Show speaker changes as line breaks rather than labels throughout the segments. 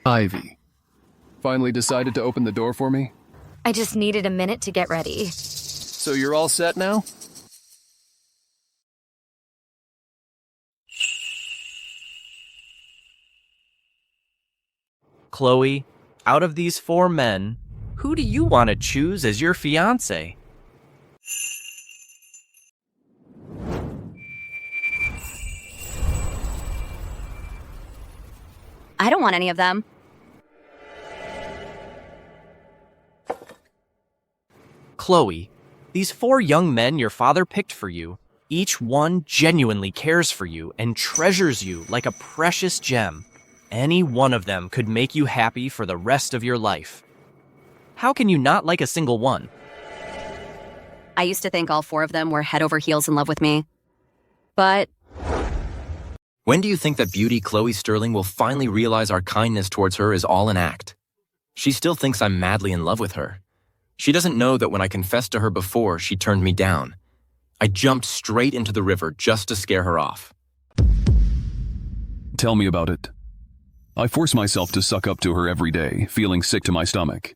Ivy. Finally decided to open the door for me?
I just needed a minute to get ready.
So you're all set now?
Chloe, out of these 4 men, who do you want to choose as your fiancé?
I don't want any of them.
Chloe, these 4 young men your father picked for you, each one genuinely cares for you and treasures you like a precious gem. Any one of them could make you happy for the rest of your life. How can you not like a single one?
I used to think all 4 of them were head over heels in love with me. But
When do you think that beauty Chloe Sterling will finally realize our kindness towards her is all an act? She still thinks I'm madly in love with her. She doesn't know that when I confessed to her before, she turned me down. I jumped straight into the river just to scare her off.
Tell me about it. I force myself to suck up to her every day, feeling sick to my stomach.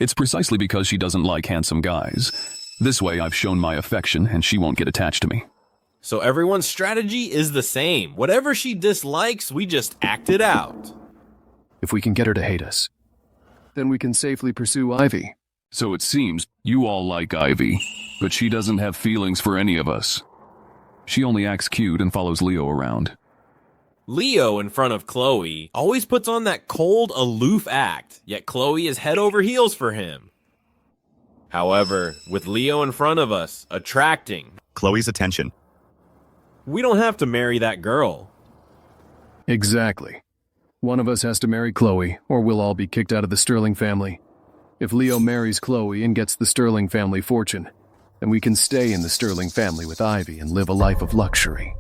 It's precisely because she doesn't like handsome guys. This way I've shown my affection and she won't get attached to me.
So everyone's strategy is the same. Whatever she dislikes, we just act it out.
If we can get her to hate us, then we can safely pursue Ivy.
So it seems you all like Ivy, but she doesn't have feelings for any of us. She only acts cute and follows Leo around.
Leo, in front of Chloe, always puts on that cold, aloof act, yet Chloe is head over heels for him. However, with Leo in front of us, attracting
Chloe's attention.
We don't have to marry that girl.
Exactly. One of us has to marry Chloe, or we'll all be kicked out of the Sterling family. If Leo marries Chloe and gets the Sterling family fortune, then we can stay in the Sterling family with Ivy and live a life of luxury.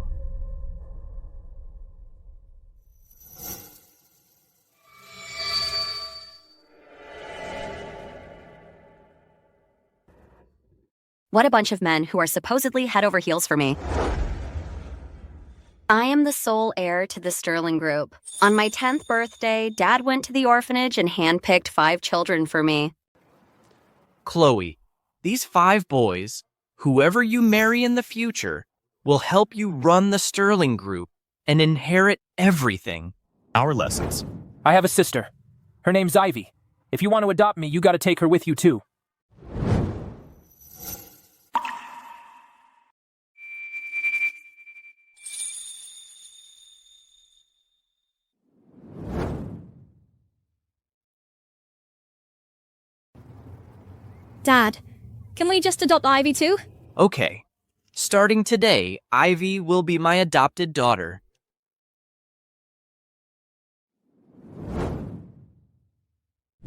what a bunch of men who are supposedly head over heels for me. I am the sole heir to the Sterling Group. On my 10th birthday, Dad went to the orphanage and handpicked 5 children for me.
Chloe, these 5 boys, whoever you marry in the future, will help you run the Sterling Group and inherit everything.
Our lessons.
I have a sister. Her name's Ivy. If you want to adopt me, you gotta take her with you too.
Dad, can we just adopt Ivy too?
Okay. Starting today, Ivy will be my adopted daughter.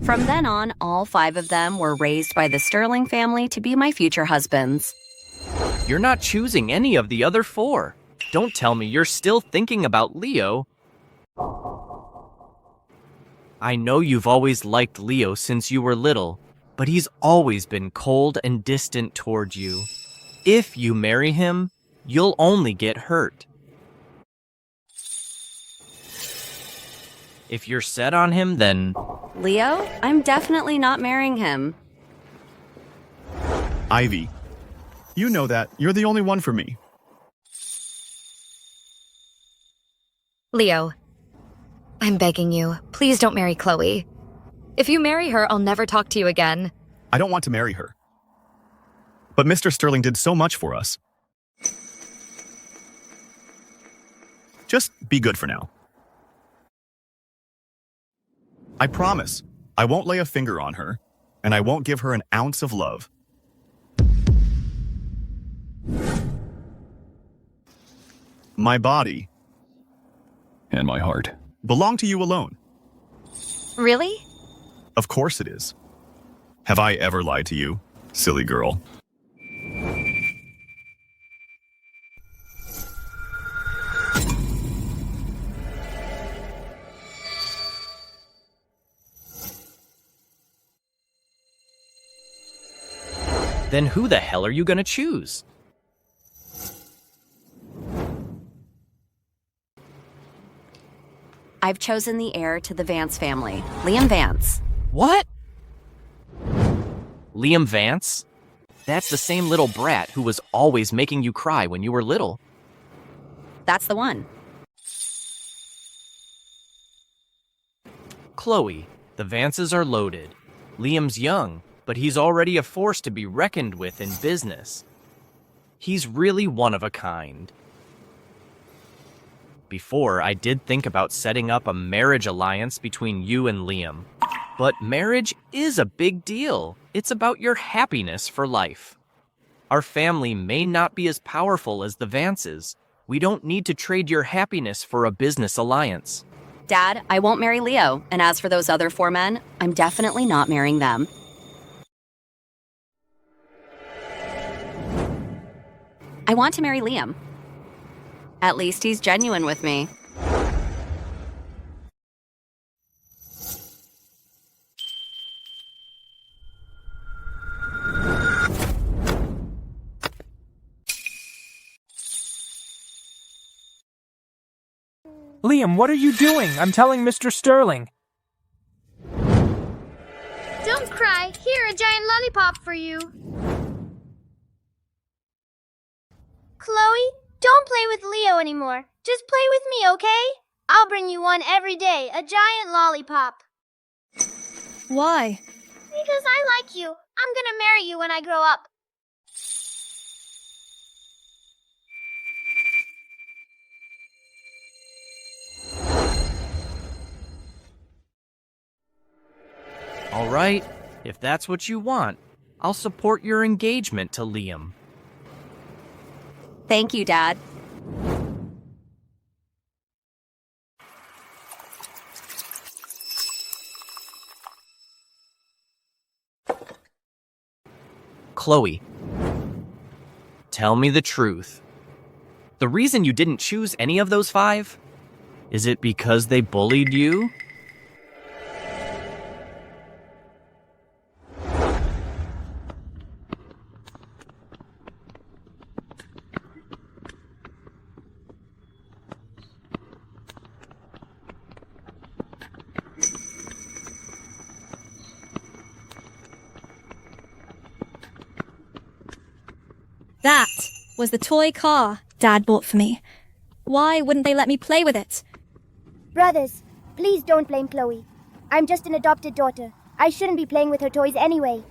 From then on, all 5 of them were raised by the Sterling family to be my future husbands.
You're not choosing any of the other 4. Don't tell me you're still thinking about Leo. I know you've always liked Leo since you were little, but he's always been cold and distant toward you. If you marry him, you'll only get hurt. If you're set on him, then...
Leo, I'm definitely not marrying him.
Ivy, you know that. You're the only one for me.
Leo, I'm begging you, please don't marry Chloe. If you marry her, I'll never talk to you again.
I don't want to marry her. But Mr. Sterling did so much for us. Just be good for now. I promise, I won't lay a finger on her, and I won't give her an ounce of love. My body
And my heart.
belong to you alone.
Really?
Of course it is. Have I ever lied to you, silly girl?
Then who the hell are you gonna choose?
I've chosen the heir to the Vance family, Liam Vance.
What? Liam Vance? That's the same little brat who was always making you cry when you were little.
That's the one.
Chloe, the Vances are loaded. Liam's young, but he's already a force to be reckoned with in business. He's really one of a kind. Before, I did think about setting up a marriage alliance between you and Liam. But marriage is a big deal. It's about your happiness for life. Our family may not be as powerful as the Vances. We don't need to trade your happiness for a business alliance.
Dad, I won't marry Leo, and as for those other 4 men, I'm definitely not marrying them. I want to marry Liam. At least he's genuine with me.
Liam, what are you doing? I'm telling Mr. Sterling.
Don't cry. Here, a giant lollipop for you. Chloe, don't play with Leo anymore. Just play with me, okay? I'll bring you one every day, a giant lollipop.
Why?
Because I like you. I'm gonna marry you when I grow up.
All right, if that's what you want, I'll support your engagement to Liam.
Thank you, Dad.
Chloe, tell me the truth. The reason you didn't choose any of those 5? Is it because they bullied you?
That was the toy car Dad bought for me. Why wouldn't they let me play with it?
Brothers, please don't blame Chloe. I'm just an adopted daughter. I shouldn't be playing with her toys anyway.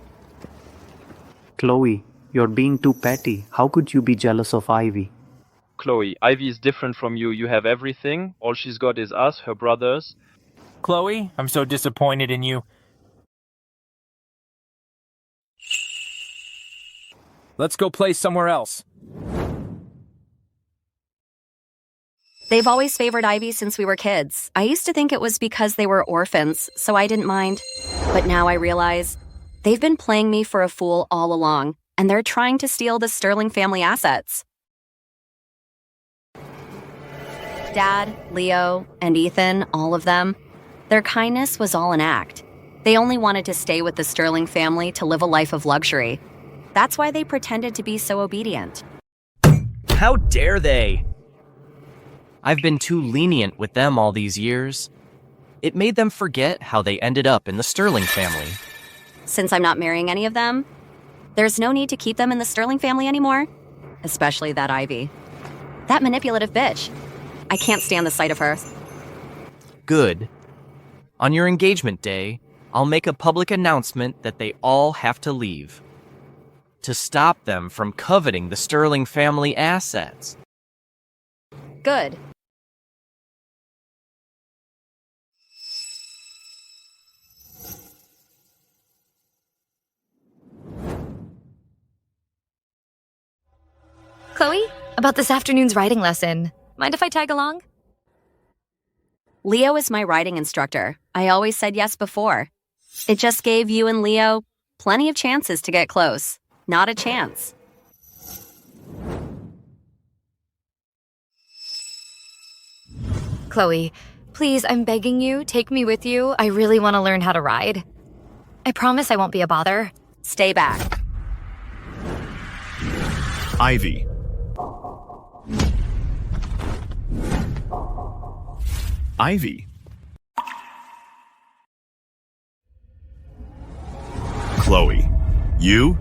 Chloe, you're being too petty. How could you be jealous of Ivy?
Chloe, Ivy is different from you. You have everything. All she's got is us, her brothers.
Chloe, I'm so disappointed in you. Let's go play somewhere else.
They've always favored Ivy since we were kids. I used to think it was because they were orphans, so I didn't mind. But now I realize they've been playing me for a fool all along, and they're trying to steal the Sterling family assets. Dad, Leo, and Ethan, all of them, their kindness was all an act. They only wanted to stay with the Sterling family to live a life of luxury. That's why they pretended to be so obedient.
How dare they? I've been too lenient with them all these years. It made them forget how they ended up in the Sterling family.
Since I'm not marrying any of them, there's no need to keep them in the Sterling family anymore. Especially that Ivy. That manipulative bitch. I can't stand the sight of her.
Good. On your engagement day, I'll make a public announcement that they all have to leave. To stop them from coveting the Sterling family assets.
Good.
Chloe, about this afternoon's writing lesson. Mind if I tag along?
Leo is my writing instructor. I always said yes before. It just gave you and Leo plenty of chances to get close. Not a chance.
Chloe, please, I'm begging you, take me with you. I really want to learn how to ride. I promise I won't be a bother.
Stay back.
Ivy. Ivy, Chloe, you?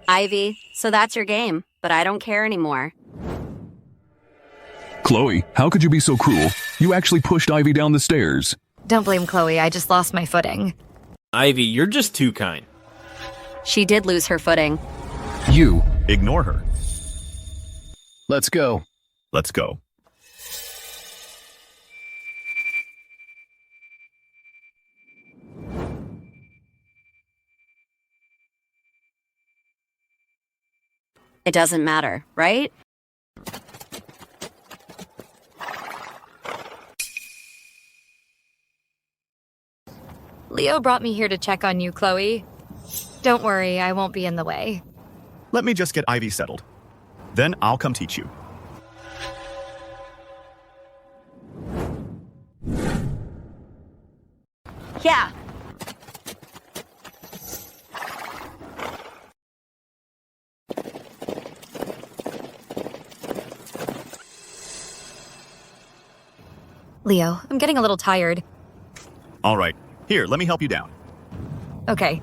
Ivy, so that's your game, but I don't care anymore.
Chloe, how could you be so cruel? You actually pushed Ivy down the stairs.
Don't blame Chloe, I just lost my footing.
Ivy, you're just too kind.
She did lose her footing.
You.
Ignore her.
Let's go.
Let's go.
It doesn't matter, right?
Leo brought me here to check on you, Chloe. Don't worry, I won't be in the way.
Let me just get Ivy settled. Then I'll come teach you.
Yeah.
Leo, I'm getting a little tired.
All right. Here, let me help you down.
Okay.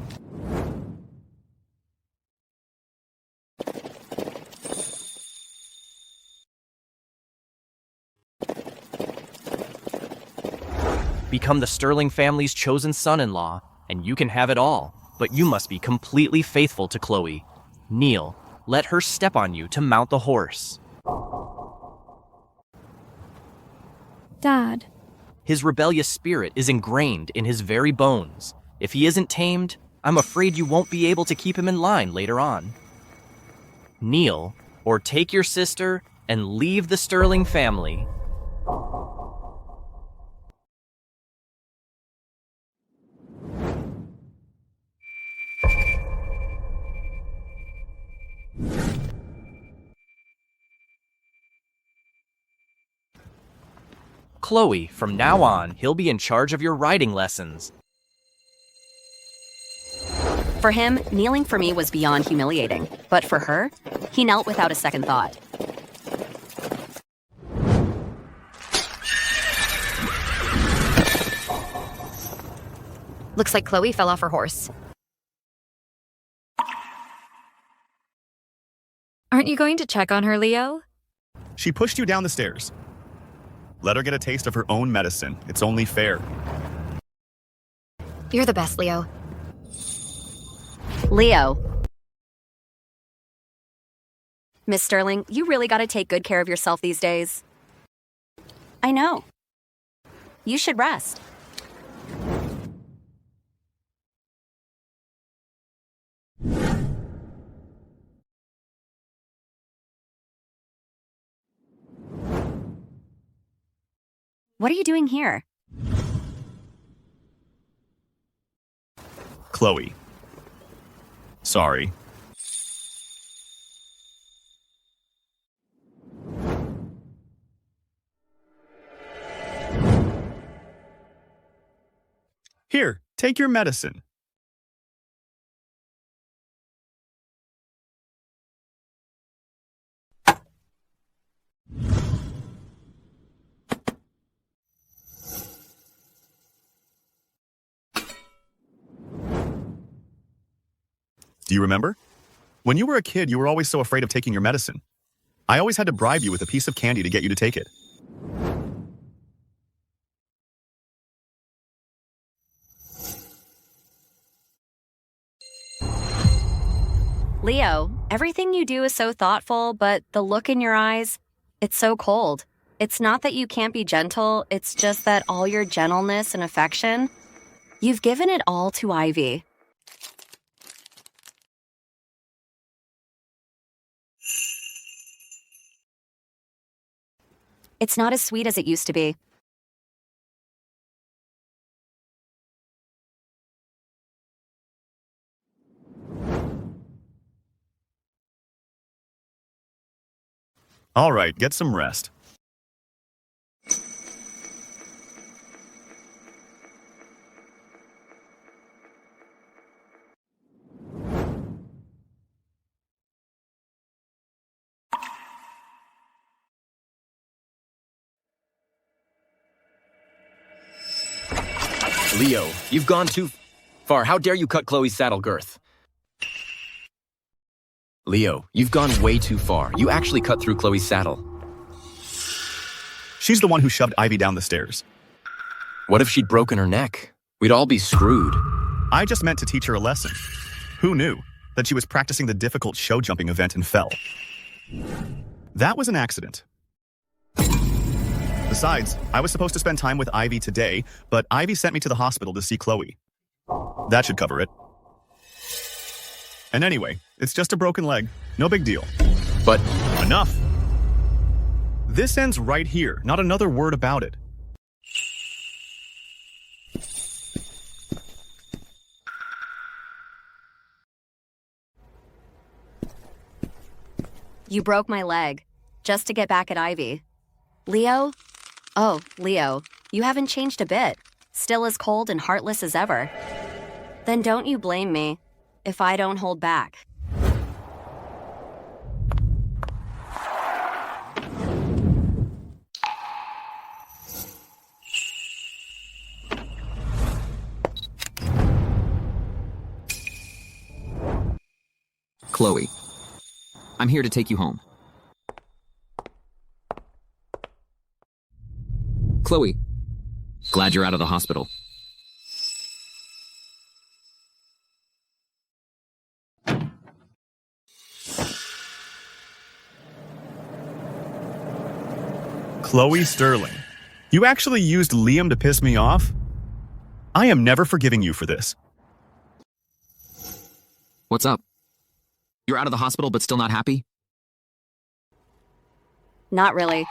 Become the Sterling family's chosen son-in-law, and you can have it all. But you must be completely faithful to Chloe. Kneel. Let her step on you to mount the horse.
Dad.
His rebellious spirit is ingrained in his very bones. If he isn't tamed, I'm afraid you won't be able to keep him in line later on. Kneel, or take your sister and leave the Sterling family. Chloe, from now on, he'll be in charge of your riding lessons.
For him, kneeling for me was beyond humiliating. But for her, he knelt without a second thought.
Looks like Chloe fell off her horse. Aren't you going to check on her, Leo?
She pushed you down the stairs. Let her get a taste of her own medicine. It's only fair.
You're the best, Leo.
Leo. Miss Sterling, you really gotta take good care of yourself these days. I know. You should rest. What are you doing here?
Chloe. Sorry. Here, take your medicine. Do you remember? When you were a kid, you were always so afraid of taking your medicine. I always had to bribe you with a piece of candy to get you to take it.
Leo, everything you do is so thoughtful, but the look in your eyes, it's so cold. It's not that you can't be gentle, it's just that all your gentleness and affection, you've given it all to Ivy. It's not as sweet as it used to be.
All right, get some rest.
Leo, you've gone too... Far, how dare you cut Chloe's saddle girth? Leo, you've gone way too far. You actually cut through Chloe's saddle.
She's the one who shoved Ivy down the stairs.
What if she'd broken her neck? We'd all be screwed.
I just meant to teach her a lesson. Who knew that she was practicing the difficult show jumping event and fell? That was an accident. Besides, I was supposed to spend time with Ivy today, but Ivy sent me to the hospital to see Chloe. That should cover it. And anyway, it's just a broken leg. No big deal.
But
enough! This ends right here, not another word about it.
You broke my leg, just to get back at Ivy. Leo? Oh, Leo, you haven't changed a bit. Still as cold and heartless as ever. Then don't you blame me if I don't hold back.
Chloe, I'm here to take you home. Chloe, glad you're out of the hospital.
Chloe Sterling, you actually used Liam to piss me off? I am never forgiving you for this.
What's up? You're out of the hospital but still not happy?
Not really.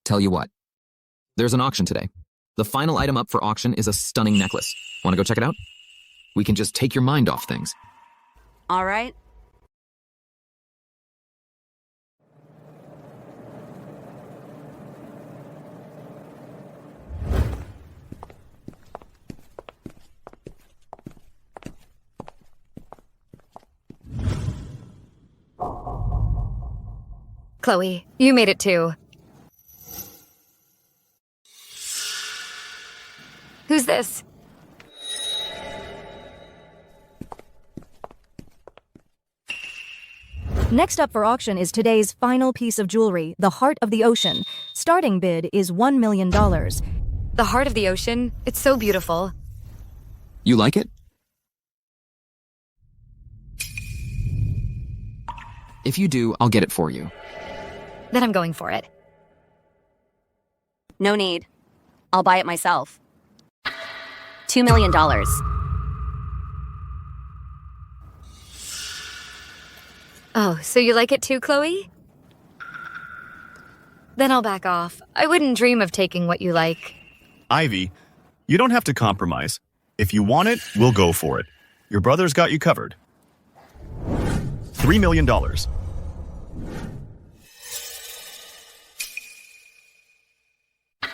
Tell you what. There's an auction today. The final item up for auction is a stunning necklace. Want to go check it out? We can just take your mind off things.
All right.
Chloe, you made it too. Who's this?
Next up for auction is today's final piece of jewelry, the Heart of the Ocean. Starting bid is $1 million.
The Heart of the Ocean? It's so beautiful.
You like it? If you do, I'll get it for you.
Then I'm going for it.
No need. I'll buy it myself. $2 million.
Oh, so you like it too, Chloe? Then I'll back off. I wouldn't dream of taking what you like.
Ivy, you don't have to compromise. If you want it, we'll go for it. Your brother's got you covered. $3 million.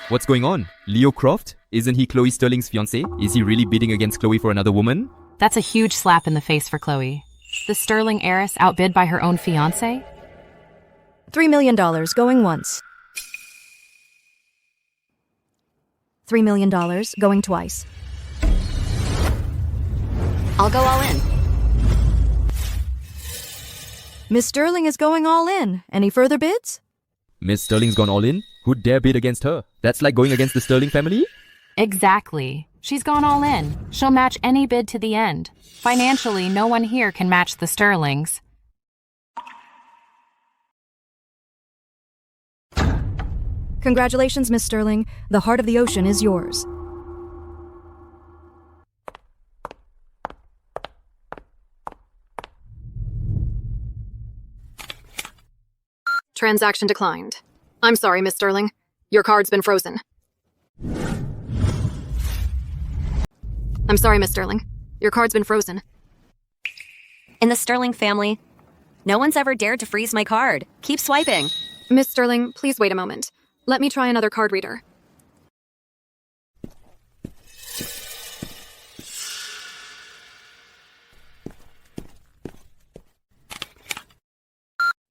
What's going on? Leo Croft? Isn't he Chloe Sterling's fiancé? Is he really bidding against Chloe for another woman?
That's a huge slap in the face for Chloe. The Sterling heiress outbid by her own fiancé?
$3 million, going once. $3 million, going twice.
I'll go all in.
Miss Sterling is going all in. Any further bids?
Miss Sterling's gone all in? Who'd dare bid against her? That's like going against the Sterling family?
Exactly. She's gone all in. She'll match any bid to the end. Financially, no one here can match the Sterlings.
Congratulations, Miss Sterling. The Heart of the Ocean is yours.
Transaction declined. I'm sorry, Miss Sterling. Your card's been frozen. I'm sorry, Miss Sterling. Your card's been frozen.
In the Sterling family, no one's ever dared to freeze my card. Keep swiping.
Miss Sterling, please wait a moment. Let me try another card reader.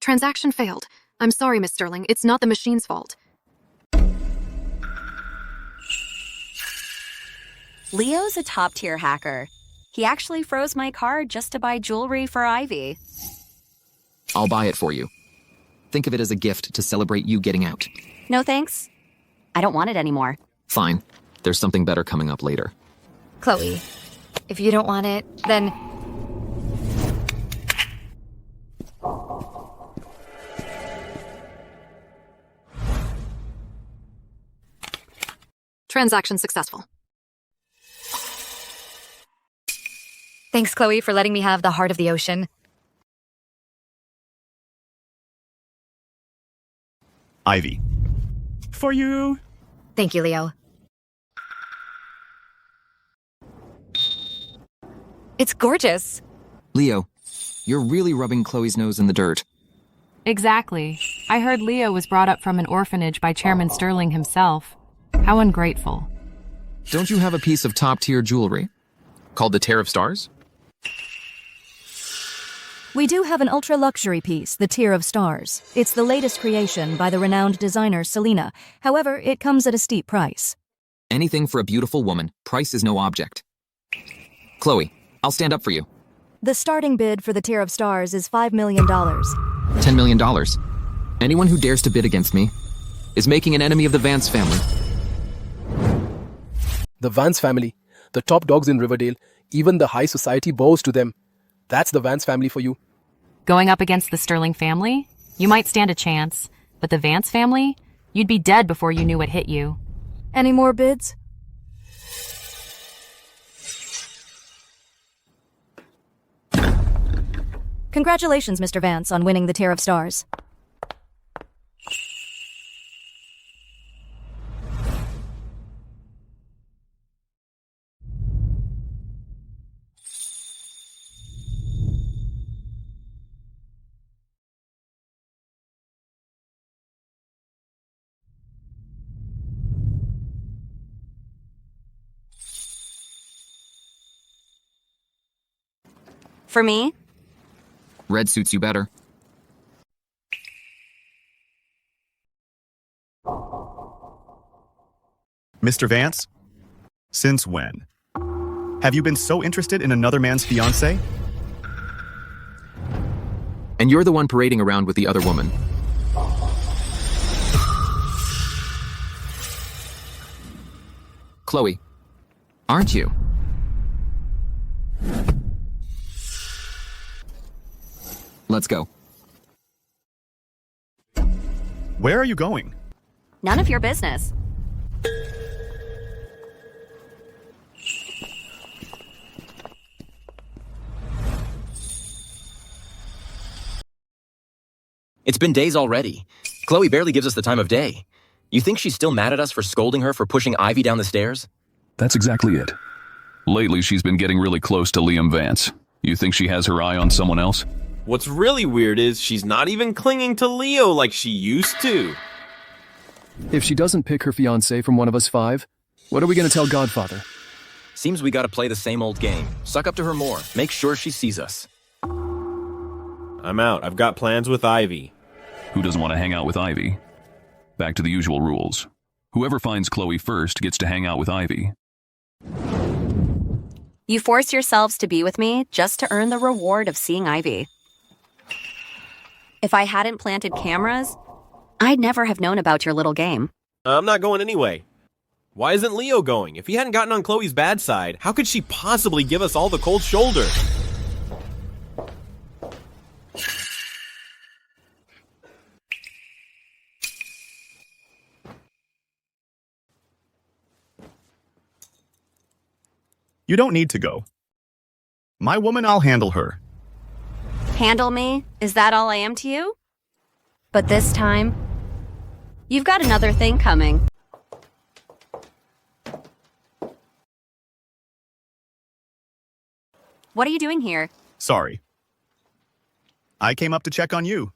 Transaction failed. I'm sorry, Miss Sterling. It's not the machine's fault.
Leo's a top-tier hacker. He actually froze my card just to buy jewelry for Ivy.
I'll buy it for you. Think of it as a gift to celebrate you getting out.
No thanks. I don't want it anymore.
Fine. There's something better coming up later.
Chloe, if you don't want it, then...
Transaction successful.
Thanks, Chloe, for letting me have the heart of the ocean.
Ivy. For you.
Thank you, Leo. It's gorgeous.
Leo, you're really rubbing Chloe's nose in the dirt.
Exactly. I heard Leo was brought up from an orphanage by Chairman Sterling himself. How ungrateful.
Don't you have a piece of top-tier jewelry? Called the Tear of Stars?
We do have an ultra-luxury piece, the Tier of Stars. It's the latest creation by the renowned designer Selena. However, it comes at a steep price.
Anything for a beautiful woman. Price is no object. Chloe, I'll stand up for you.
The starting bid for the Tier of Stars is $5 million.
$10 million. Anyone who dares to bid against me is making an enemy of the Vance family.
The Vance family, the top dogs in Riverdale, even the high society bows to them. That's the Vance family for you.
Going up against the Sterling family? You might stand a chance, but the Vance family? You'd be dead before you knew what hit you.
Any more bids? Congratulations, Mr. Vance, on winning the Tier of Stars.
For me?
Red suits you better.
Mr. Vance? Since when? Have you been so interested in another man's fiancé?
And you're the one parading around with the other woman. Chloe, aren't you? Let's go.
Where are you going?
None of your business.
It's been days already. Chloe barely gives us the time of day. You think she's still mad at us for scolding her for pushing Ivy down the stairs?
That's exactly it. Lately, she's been getting really close to Liam Vance. You think she has her eye on someone else?
What's really weird is she's not even clinging to Leo like she used to.
If she doesn't pick her fiancé from one of us five, what are we going to tell Godfather?
Seems we gotta play the same old game. Suck up to her more. Make sure she sees us.
I'm out. I've got plans with Ivy.
Who doesn't want to hang out with Ivy? Back to the usual rules. Whoever finds Chloe first gets to hang out with Ivy.
You force yourselves to be with me just to earn the reward of seeing Ivy. If I hadn't planted cameras, I'd never have known about your little game.
I'm not going anyway. Why isn't Leo going? If he hadn't gotten on Chloe's bad side, how could she possibly give us all the cold shoulder?
You don't need to go. My woman, I'll handle her.
Handle me? Is that all I am to you? But this time, you've got another thing coming. What are you doing here?
Sorry. I came up to check on you.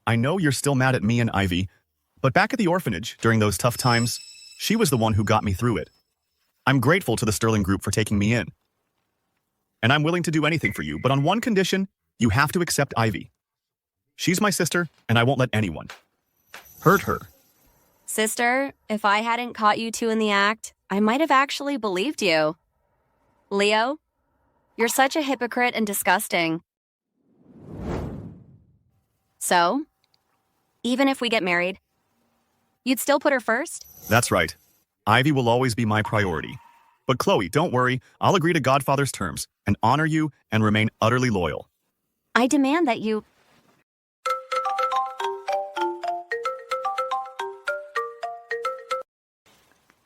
I know you're still mad at me and Ivy, but back at the orphanage, during those tough times, she was the one who got me through it. I'm grateful to the Sterling Group for taking me in. And I'm willing to do anything for you, but on one condition, you have to accept Ivy. She's my sister, and I won't let anyone hurt her.
Sister, if I hadn't caught you two in the act, I might have actually believed you. Leo, you're such a hypocrite and disgusting. So, even if we get married, you'd still put her first?
That's right. Ivy will always be my priority. But Chloe, don't worry. I'll agree to Godfather's terms and honor you and remain utterly loyal.
I demand that you...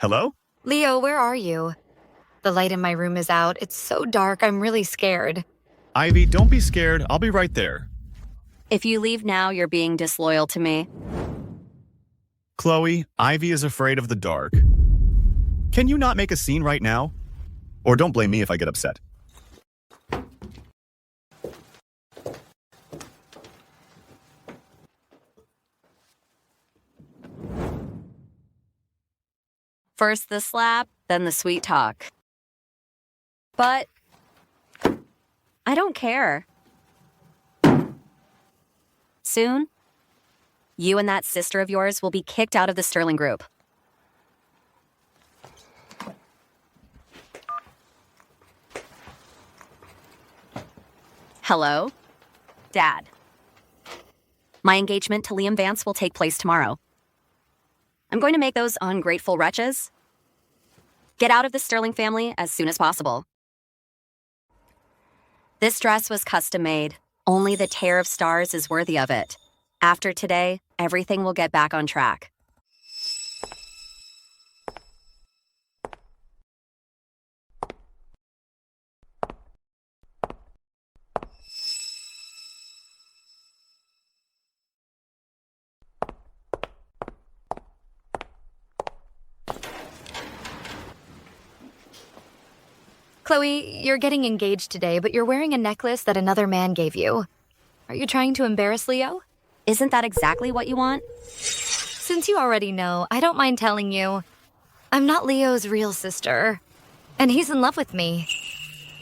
Hello?
Leo, where are you? The light in my room is out. It's so dark, I'm really scared.
Ivy, don't be scared. I'll be right there.
If you leave now, you're being disloyal to me.
Chloe, Ivy is afraid of the dark. Can you not make a scene right now? Or don't blame me if I get upset.
First the slap, then the sweet talk. But I don't care. Soon, you and that sister of yours will be kicked out of the Sterling Group. Hello? Dad. My engagement to Liam Vance will take place tomorrow. I'm going to make those ungrateful wretches get out of the Sterling family as soon as possible. This dress was custom made. Only the Tear of Stars is worthy of it. After today, everything will get back on track.
Chloe, you're getting engaged today, but you're wearing a necklace that another man gave you. Are you trying to embarrass Leo?
Isn't that exactly what you want?
Since you already know, I don't mind telling you. I'm not Leo's real sister. And he's in love with me.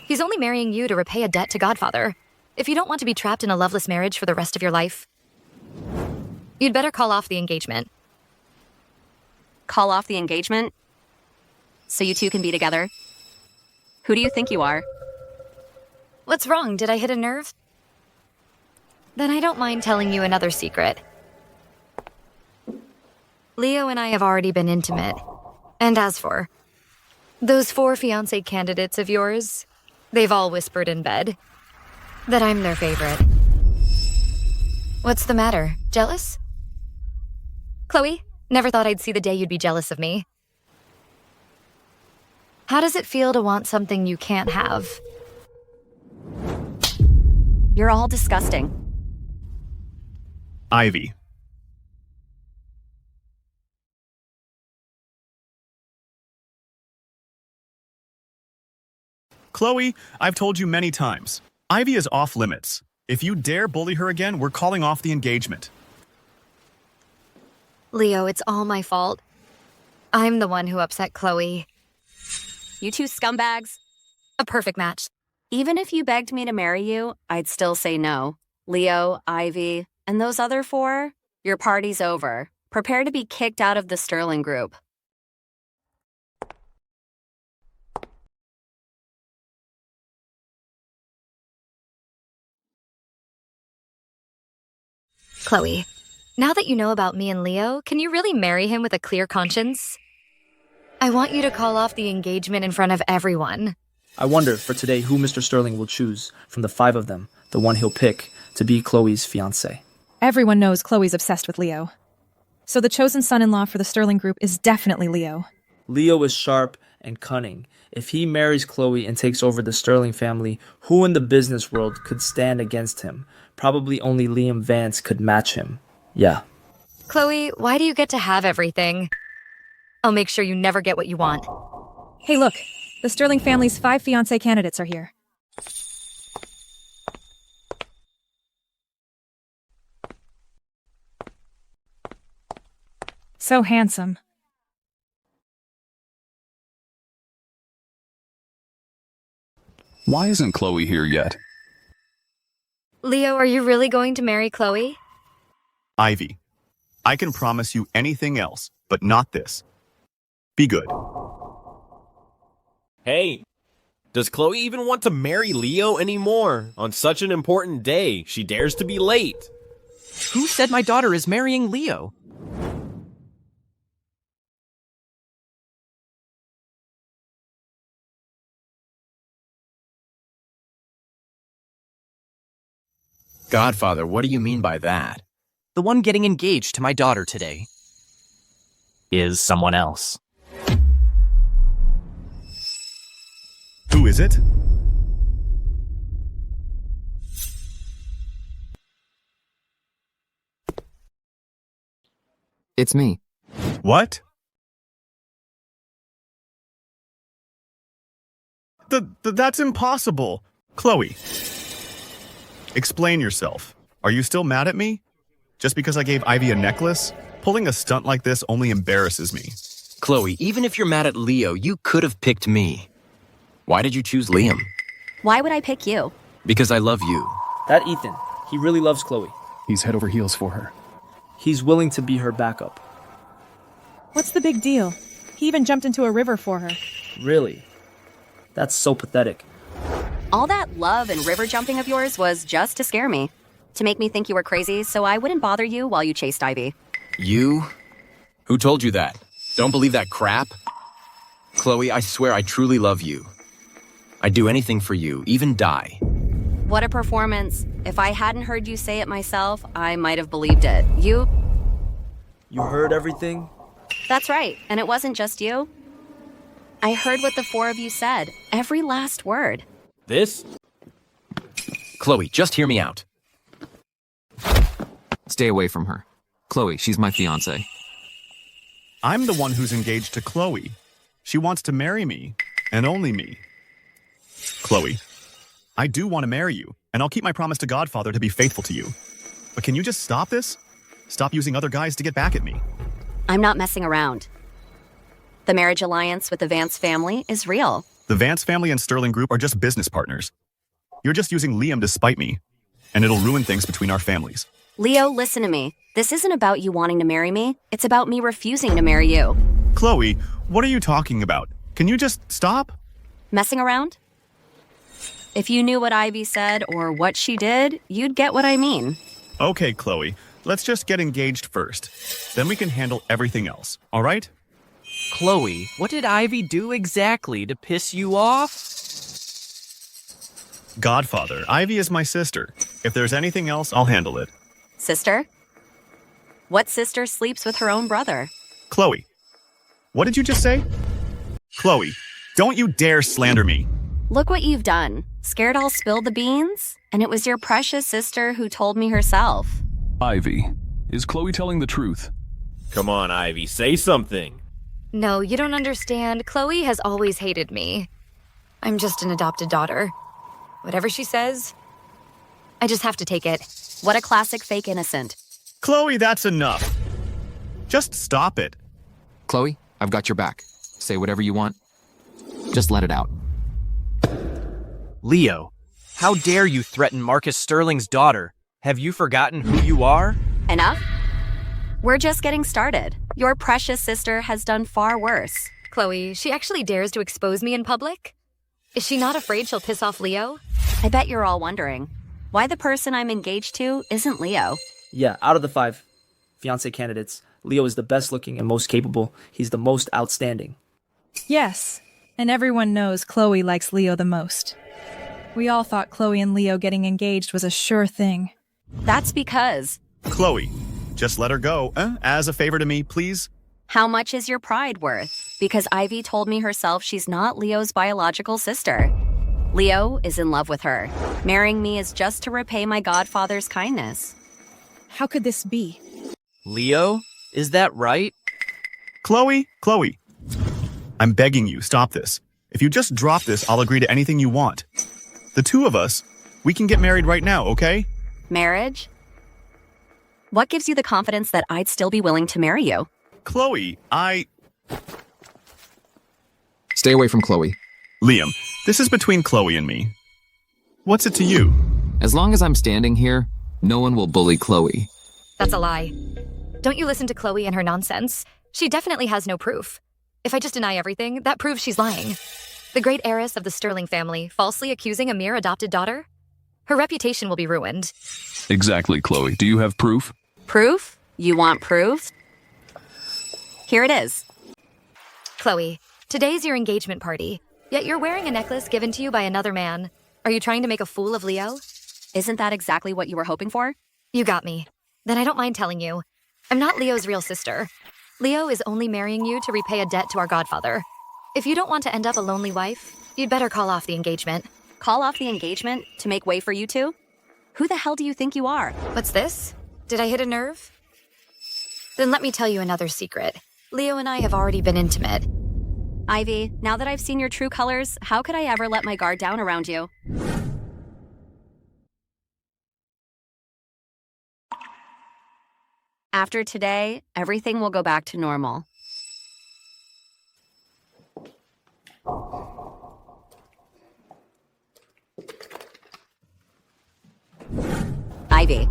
He's only marrying you to repay a debt to Godfather. If you don't want to be trapped in a loveless marriage for the rest of your life, you'd better call off the engagement.
Call off the engagement? So you two can be together? Who do you think you are?
What's wrong? Did I hit a nerve? Then I don't mind telling you another secret. Leo and I have already been intimate. And as for those 4 fiancé candidates of yours, they've all whispered in bed that I'm their favorite. What's the matter? Jealous? Chloe, never thought I'd see the day you'd be jealous of me. How does it feel to want something you can't have?
You're all disgusting.
Ivy. Chloe, I've told you many times. Ivy is off limits. If you dare bully her again, we're calling off the engagement.
Leo, it's all my fault. I'm the one who upset Chloe.
You two scumbags.
A perfect match.
Even if you begged me to marry you, I'd still say no. Leo, Ivy, and those other 4, your party's over. Prepare to be kicked out of the Sterling Group.
Chloe, now that you know about me and Leo, can you really marry him with a clear conscience? I want you to call off the engagement in front of everyone.
I wonder, for today, who Mr. Sterling will choose from the 5 of them, the one he'll pick to be Chloe's fiancé.
Everyone knows Chloe's obsessed with Leo. So the chosen son-in-law for the Sterling Group is definitely Leo.
Leo is sharp and cunning. If he marries Chloe and takes over the Sterling family, who in the business world could stand against him? Probably only Liam Vance could match him. Yeah.
Chloe, why do you get to have everything? I'll make sure you never get what you want.
Hey, look. The Sterling family's 5 fiancé candidates are here. So handsome.
Why isn't Chloe here yet?
Leo, are you really going to marry Chloe?
Ivy, I can promise you anything else, but not this. Be good.
Hey, does Chloe even want to marry Leo anymore? On such an important day, she dares to be late.
Who said my daughter is marrying Leo?
Godfather, what do you mean by that?
The one getting engaged to my daughter today is someone else.
Who is it?
It's me.
What? That's impossible. Chloe. Explain yourself. Are you still mad at me? Just because I gave Ivy a necklace? Pulling a stunt like this only embarrasses me.
Chloe, even if you're mad at Leo, you could have picked me. Why did you choose Liam?
Why would I pick you?
Because I love you.
That Ethan, he really loves Chloe.
He's head over heels for her.
He's willing to be her backup.
What's the big deal? He even jumped into a river for her.
Really? That's so pathetic.
All that love and river jumping of yours was just to scare me. To make me think you were crazy so I wouldn't bother you while you chased Ivy.
You? Who told you that? Don't believe that crap? Chloe, I swear I truly love you. I'd do anything for you, even die.
What a performance. If I hadn't heard you say it myself, I might have believed it. You
heard everything?
That's right, and it wasn't just you. I heard what the four of you said, every last word.
This?
Chloe, just hear me out.
Stay away from her. Chloe, she's my fiancé.
I'm the one who's engaged to Chloe. She wants to marry me, and only me. Chloe, I do want to marry you, and I'll keep my promise to Godfather to be faithful to you. But can you just stop this? Stop using other guys to get back at me.
I'm not messing around. The marriage alliance with the Vance family is real.
The Vance family and Sterling Group are just business partners. You're just using Liam to spite me, and it'll ruin things between our families.
Leo, listen to me. This isn't about you wanting to marry me. It's about me refusing to marry you.
Chloe, what are you talking about? Can you just stop?
Messing around? If you knew what Ivy said or what she did, you'd get what I mean.
Okay, Chloe, let's just get engaged first. Then we can handle everything else, all right?
Chloe, what did Ivy do exactly to piss you off?
Godfather, Ivy is my sister. If there's anything else, I'll handle it.
Sister? What sister sleeps with her own brother?
Chloe, what did you just say? Chloe, don't you dare slander me.
Look what you've done. Scared I'll spill the beans? And it was your precious sister who told me herself.
Ivy, is Chloe telling the truth?
Come on, Ivy, say something.
No, you don't understand. Chloe has always hated me. I'm just an adopted daughter. Whatever she says, I just have to take it.
What a classic fake innocent.
Chloe, that's enough. Just stop it.
Chloe, I've got your back. Say whatever you want. Just let it out.
Leo, how dare you threaten Marcus Sterling's daughter? Have you forgotten who you are?
Enough? We're just getting started. Your precious sister has done far worse.
Chloe, she actually dares to expose me in public? Is she not afraid she'll piss off Leo?
I bet you're all wondering why the person I'm engaged to isn't Leo.
Yeah, out of the 5 fiance candidates, Leo is the best looking and most capable. He's the most outstanding.
Yes, and everyone knows Chloe likes Leo the most. We all thought Chloe and Leo getting engaged was a sure thing.
That's because...
Chloe, just let her go, as a favor to me, please.
How much is your pride worth? Because Ivy told me herself she's not Leo's biological sister. Leo is in love with her. Marrying me is just to repay my godfather's kindness.
How could this be?
Leo, is that right?
Chloe, I'm begging you, stop this. If you just drop this, I'll agree to anything you want. The two of us, we can get married right now, okay?
Marriage? What gives you the confidence that I'd still be willing to marry you?
Chloe,
Stay away from Chloe.
Liam, this is between Chloe and me. What's it to you?
As long as I'm standing here, no one will bully Chloe.
That's a lie. Don't you listen to Chloe and her nonsense. She definitely has no proof. If I just deny everything, that proves she's lying. The great heiress of the Sterling family falsely accusing a mere adopted daughter? Her reputation will be ruined.
Exactly, Chloe. Do you have proof?
Proof? You want proof? Here it is.
Chloe, today's your engagement party, yet you're wearing a necklace given to you by another man. Are you trying to make a fool of Leo?
Isn't that exactly what you were hoping for?
You got me. Then I don't mind telling you. I'm not Leo's real sister. Leo is only marrying you to repay a debt to our godfather. If you don't want to end up a lonely wife, you'd better call off the engagement.
Call off the engagement to make way for you two? Who the hell do you think you are?
What's this? Did I hit a nerve? Then let me tell you another secret. Leo and I have already been intimate.
Ivy, now that I've seen your true colors, how could I ever let my guard down around you? After today, everything will go back to normal. Ivy,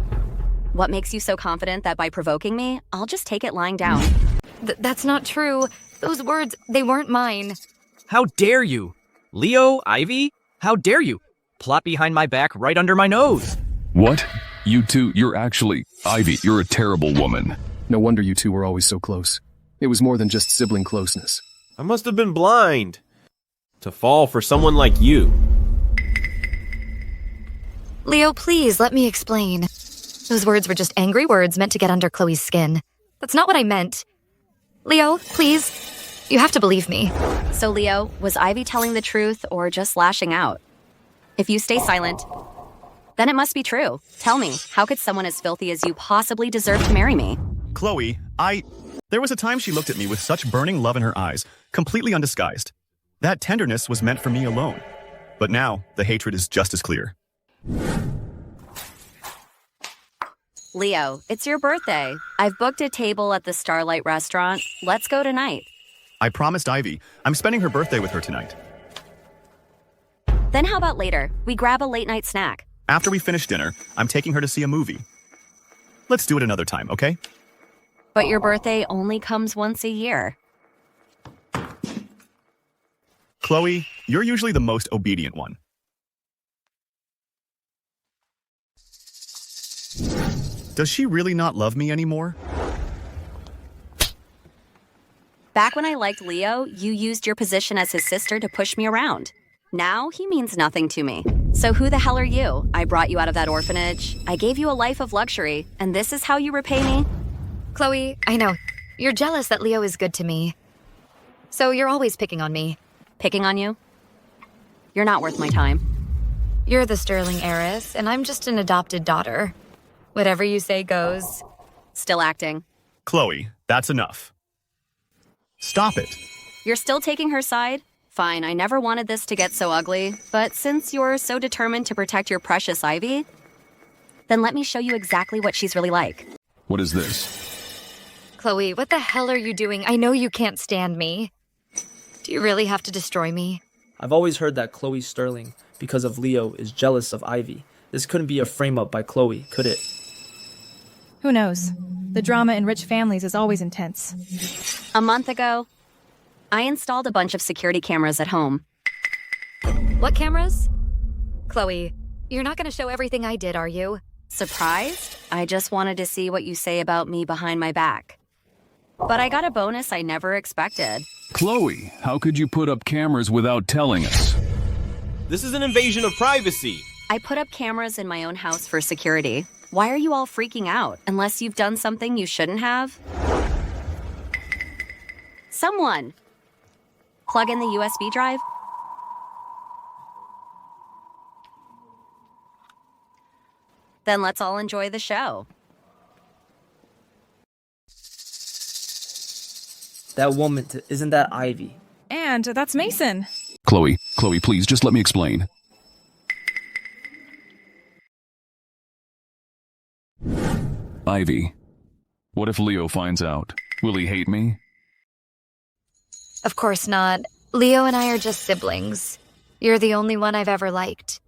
what makes you so confident that by provoking me, I'll just take it lying down?
That's not true. Those words, they weren't mine.
How dare you? Leo, Ivy? How dare you? Plot behind my back right under my nose.
What? You two, you're actually... Ivy, you're a terrible woman.
No wonder you two were always so close. It was more than just sibling closeness.
I must have been blind to fall for someone like you.
Leo, please, let me explain. Those words were just angry words meant to get under Chloe's skin. That's not what I meant. Leo, please, you have to believe me.
So, Leo, was Ivy telling the truth or just lashing out? If you stay silent, then it must be true. Tell me, how could someone as filthy as you possibly deserve to marry me?
Chloe, There was a time she looked at me with such burning love in her eyes, completely undisguised. That tenderness was meant for me alone. But now, the hatred is just as clear.
Leo, it's your birthday. I've booked a table at the Starlight restaurant. Let's go tonight.
I promised Ivy. I'm spending her birthday with her tonight.
Then how about later? We grab a late-night snack.
After we finish dinner, I'm taking her to see a movie. Let's do it another time, okay?
But your birthday only comes once a year.
Chloe, you're usually the most obedient one. Does she really not love me anymore?
Back when I liked Leo, you used your position as his sister to push me around. Now, he means nothing to me. So who the hell are you? I brought you out of that orphanage. I gave you a life of luxury, and this is how you repay me?
Chloe, I know. You're jealous that Leo is good to me. So you're always picking on me.
Picking on you? You're not worth my time.
You're the Sterling heiress, and I'm just an adopted daughter. Whatever you say goes.
Still acting.
Chloe, that's enough. Stop it.
You're still taking her side? Fine, I never wanted this to get so ugly, but since you're so determined to protect your precious Ivy, then let me show you exactly what she's really like.
What is this?
Chloe, what the hell are you doing? I know you can't stand me. Do you really have to destroy me?
I've always heard that Chloe Sterling, because of Leo, is jealous of Ivy. This couldn't be a frame-up by Chloe, could it?
Who knows? The drama in rich families is always intense.
A month ago, I installed a bunch of security cameras at home.
What cameras? Chloe, you're not going to show everything I did, are you?
Surprised? I just wanted to see what you say about me behind my back. But I got a bonus I never expected.
Chloe, how could you put up cameras without telling us?
This is an invasion of privacy.
I put up cameras in my own house for security. Why are you all freaking out? Unless you've done something you shouldn't have? Someone! Plug in the USB drive. Then let's all enjoy the show.
That woman, isn't that Ivy?
And that's Mason.
Chloe, please, just let me explain. Ivy, what if Leo finds out? Will he hate me?
Of course not. Leo and I are just siblings. You're the only one I've ever liked.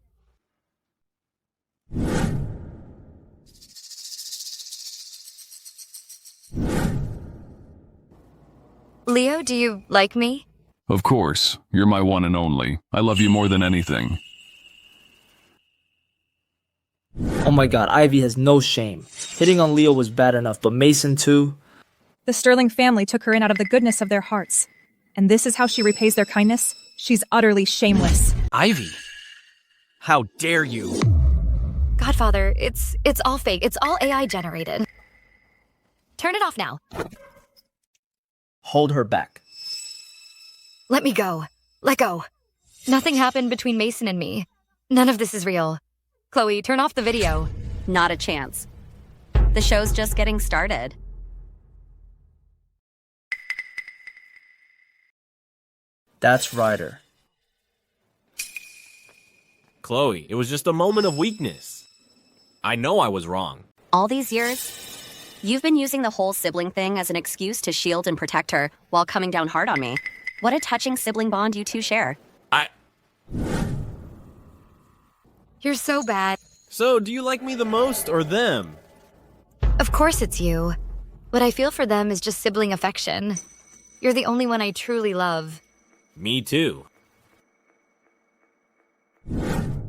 Leo, do you like me?
Of course. You're my one and only. I love you more than anything.
Oh my god, Ivy has no shame. Hitting on Leo was bad enough, but Mason too?
The Sterling family took her in out of the goodness of their hearts. And this is how she repays their kindness? She's utterly shameless.
Ivy! How dare you?
Godfather, it's all fake. It's all AI generated. Turn it off now.
Hold her back.
Let me go. Let go. Nothing happened between Mason and me. None of this is real. Chloe, turn off the video.
Not a chance. The show's just getting started.
That's Ryder.
Chloe, it was just a moment of weakness. I know I was wrong.
All these years, you've been using the whole sibling thing as an excuse to shield and protect her while coming down hard on me. What a touching sibling bond you two share.
You're so bad.
So, do you like me the most or them?
Of course it's you. What I feel for them is just sibling affection. You're the only one I truly love.
Me too.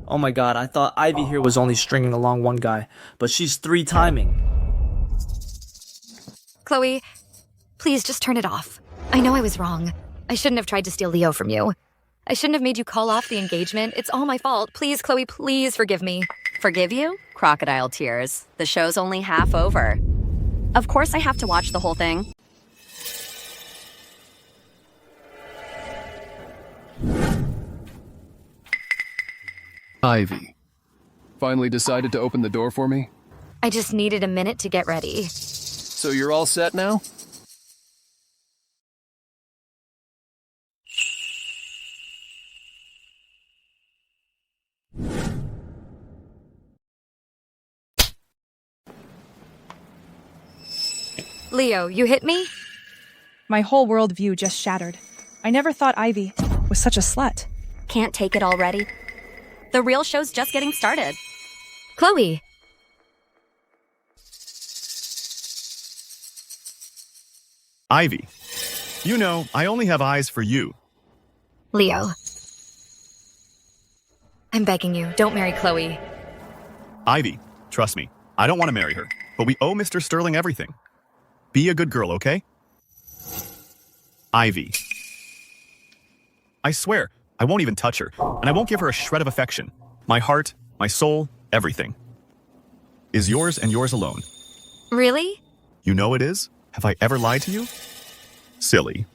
Oh my god, I thought Ivy here was only stringing along one guy, but she's 3-timing.
Chloe, please just turn it off. I know I was wrong. I shouldn't have tried to steal Leo from you. I shouldn't have made you call off the engagement. It's all my fault. Please, Chloe, please forgive me.
Forgive you? Crocodile tears. The show's only half over. Of course I have to watch the whole thing.
Ivy. Finally decided to open the door for me?
I just needed a minute to get ready.
So you're all set now?
Leo, you hit me?
My whole worldview just shattered. I never thought Ivy was such a slut.
Can't take it already? The real show's just getting started.
Chloe.
Ivy. You know, I only have eyes for you.
Leo. I'm begging you, don't marry Chloe.
Ivy, trust me, I don't want to marry her, but we owe Mr. Sterling everything. Be a good girl, okay? Ivy. I swear, I won't even touch her, and I won't give her a shred of affection. My heart, my soul, everything is yours and yours alone.
Really?
You know it is? Have I ever lied to you? Silly.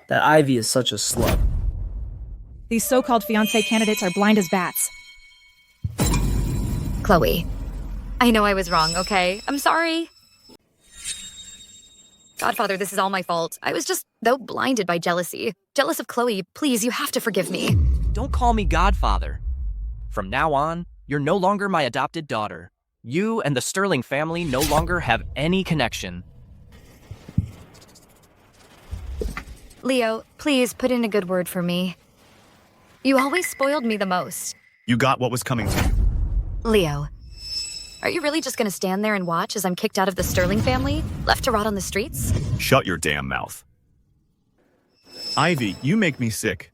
That Ivy is such a slut.
These so-called fiancé candidates are blind as bats.
Chloe. I know I was wrong, okay? I'm sorry. Godfather, this is all my fault. I was just, though, blinded by jealousy. Jealous of Chloe. Please, you have to forgive me.
Don't call me Godfather. From now on, you're no longer my adopted daughter. You and the Sterling family no longer have any connection.
Leo, please put in a good word for me. You always spoiled me the most.
You got what was coming to you.
Leo, are you really just gonna stand there and watch as I'm kicked out of the Sterling family, left to rot on the streets?
Shut your damn mouth. Ivy, you make me sick.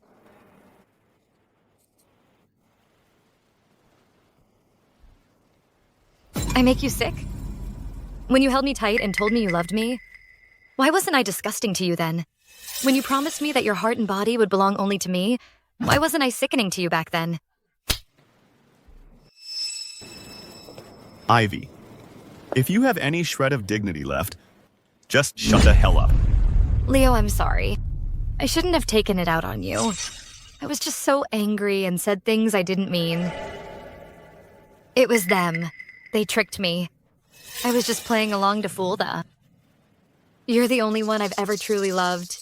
I make you sick? When you held me tight and told me you loved me, why wasn't I disgusting to you then? When you promised me that your heart and body would belong only to me, why wasn't I sickening to you back then?
Ivy, if you have any shred of dignity left, just shut the hell up.
Leo, I'm sorry. I shouldn't have taken it out on you. I was just so angry and said things I didn't mean. It was them. They tricked me. I was just playing along to fool them. You're the only one I've ever truly loved.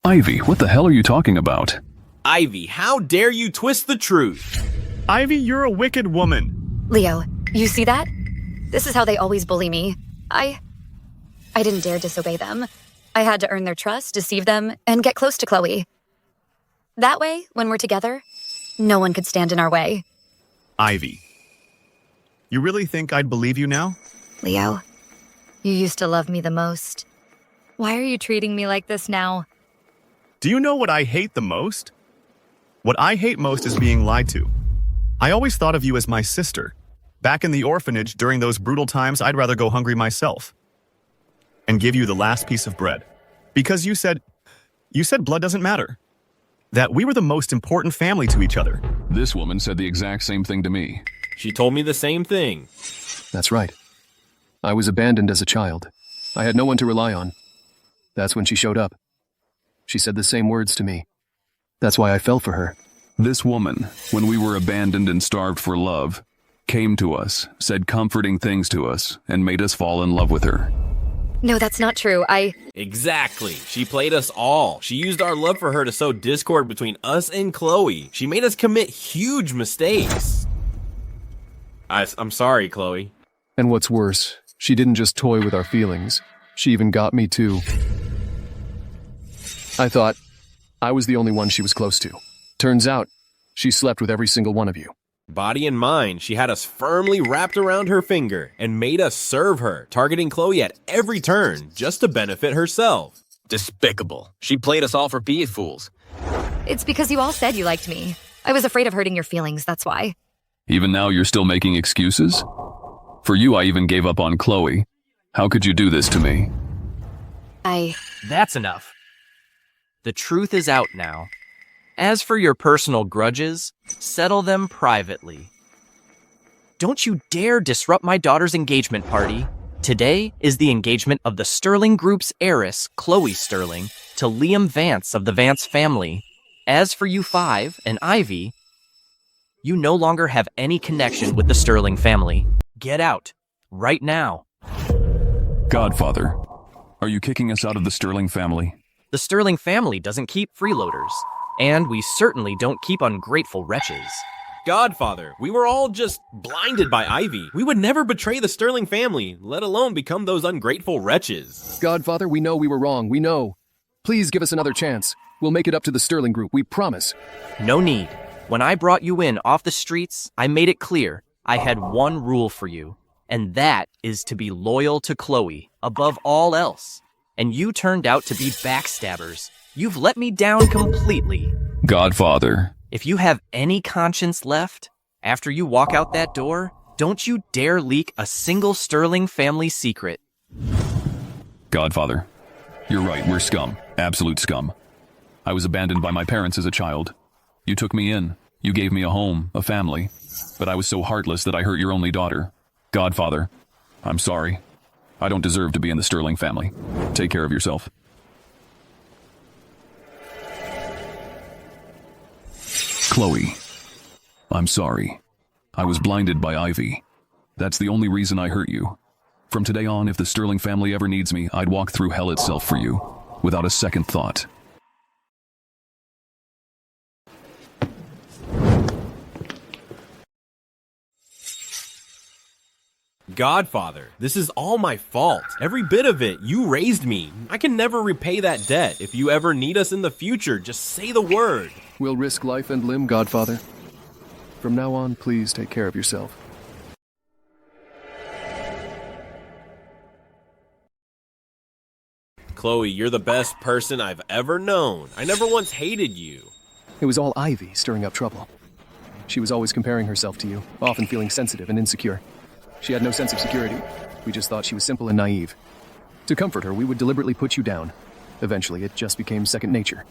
Ivy, what the hell are you talking about?
Ivy, how dare you twist the truth?
Ivy, you're a wicked woman.
Leo, you see that? This is how they always bully me. I didn't dare disobey them. I had to earn their trust, deceive them, and get close to Chloe. That way, when we're together, no one could stand in our way.
Ivy, You really think I'd believe you now?
Leo, you used to love me the most. Why are you treating me like this now?
Do you know what I hate the most? What I hate most is being lied to. I always thought of you as my sister. Back in the orphanage, during those brutal times, I'd rather go hungry myself and give you the last piece of bread. Because you said blood doesn't matter. That we were the most important family to each other.
This woman said the exact same thing to me.
She told me the same thing.
That's right. I was abandoned as a child. I had no one to rely on. That's when she showed up. She said the same words to me. That's why I fell for her.
This woman, when we were abandoned and starved for love, came to us, said comforting things to us, and made us fall in love with her.
No, that's not true.
Exactly. She played us all. She used our love for her to sow discord between us and Chloe. She made us commit huge mistakes. I'm sorry, Chloe.
And what's worse, she didn't just toy with our feelings. She even got me too. I thought I was the only one she was close to. Turns out, she slept with every single one of you.
Body and mind, she had us firmly wrapped around her finger and made us serve her, targeting Chloe at every turn just to benefit herself.
Despicable. She played us all for fools.
It's because you all said you liked me. I was afraid of hurting your feelings, that's why.
Even now you're still making excuses? For you, I even gave up on Chloe. How could you do this to me?
That's enough. The truth is out now. As for your personal grudges, settle them privately. Don't you dare disrupt my daughter's engagement party. Today is the engagement of the Sterling Group's heiress, Chloe Sterling, to Liam Vance of the Vance family. As for you five and Ivy, you no longer have any connection with the Sterling family. Get out, right now.
Godfather, are you kicking us out of the Sterling family?
The Sterling family doesn't keep freeloaders. And we certainly don't keep ungrateful wretches.
Godfather, we were all just blinded by Ivy. We would never betray the Sterling family, let alone become those ungrateful wretches.
Godfather, we know we were wrong, we know. Please give us another chance. We'll make it up to the Sterling Group, we promise.
No need. When I brought you in off the streets, I made it clear I had one rule for you, and that is to be loyal to Chloe above all else. And you turned out to be backstabbers. You've let me down completely.
Godfather.
If you have any conscience left, after you walk out that door, don't you dare leak a single Sterling family secret.
Godfather, you're right, we're scum. Absolute scum. I was abandoned by my parents as a child. You took me in. You gave me a home, a family. But I was so heartless that I hurt your only daughter. Godfather, I'm sorry. I don't deserve to be in the Sterling family. Take care of yourself. Chloe, I'm sorry. I was blinded by Ivy. That's the only reason I hurt you. From today on, if the Sterling family ever needs me, I'd walk through hell itself for you, without a second thought.
Godfather, this is all my fault. Every bit of it. You raised me. I can never repay that debt. If you ever need us in the future, just say the word.
We'll risk life and limb, Godfather. From now on, please take care of yourself.
Chloe, you're the best person I've ever known. I never once hated you.
It was all Ivy stirring up trouble. She was always comparing herself to you, often feeling sensitive and insecure. She had no sense of security. We just thought she was simple and naive. To comfort her, we would deliberately put you down. Eventually, it just became second nature.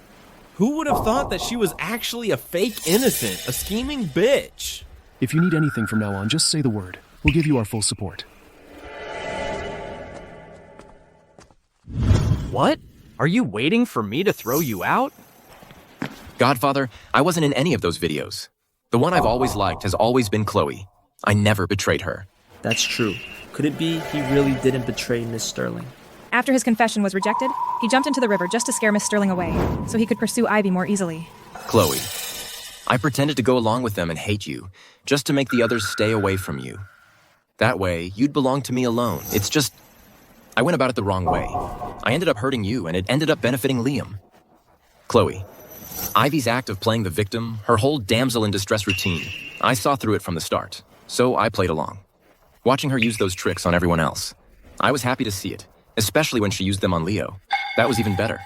Who would have thought that she was actually a fake innocent, a scheming bitch?
If you need anything from now on, just say the word. We'll give you our full support.
What? Are you waiting for me to throw you out?
Godfather, I wasn't in any of those videos. The one I've always liked has always been Chloe. I never betrayed her.
That's true. Could it be he really didn't betray Miss Sterling?
After his confession was rejected, he jumped into the river just to scare Miss Sterling away, so he could pursue Ivy more easily.
Chloe, I pretended to go along with them and hate you, just to make the others stay away from you. That way, you'd belong to me alone. It's just, I went about it the wrong way. I ended up hurting you, and it ended up benefiting Liam. Chloe, Ivy's act of playing the victim, her whole damsel in distress routine, I saw through it from the start, so I played along. watching her use those tricks on everyone else. I was happy to see it, especially when she used them on Leo. That was even better.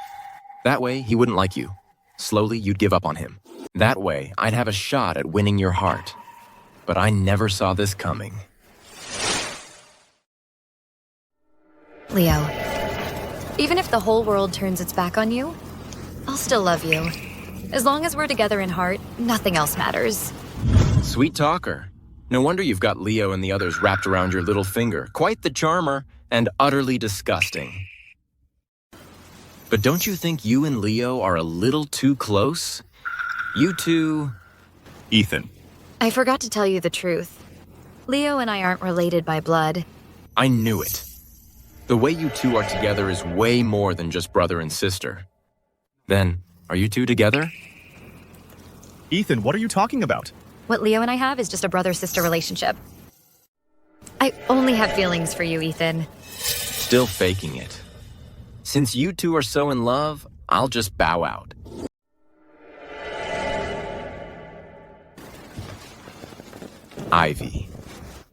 That way, he wouldn't like you. Slowly, you'd give up on him. That way, I'd have a shot at winning your heart. But I never saw this coming.
Leo, even if the whole world turns its back on you, I'll still love you. As long as we're together in heart, nothing else matters.
Sweet talker. No wonder you've got Leo and the others wrapped around your little finger. Quite the charmer, and utterly disgusting. But don't you think you and Leo are a little too close? You two...
Ethan.
I forgot to tell you the truth. Leo and I aren't related by blood.
I knew it. The way you two are together is way more than just brother and sister. Then, are you two together?
Ethan, what are you talking about?
What Leo and I have is just a brother-sister relationship. I only have feelings for you, Ethan.
Still faking it. Since you two are so in love, I'll just bow out. Ivy,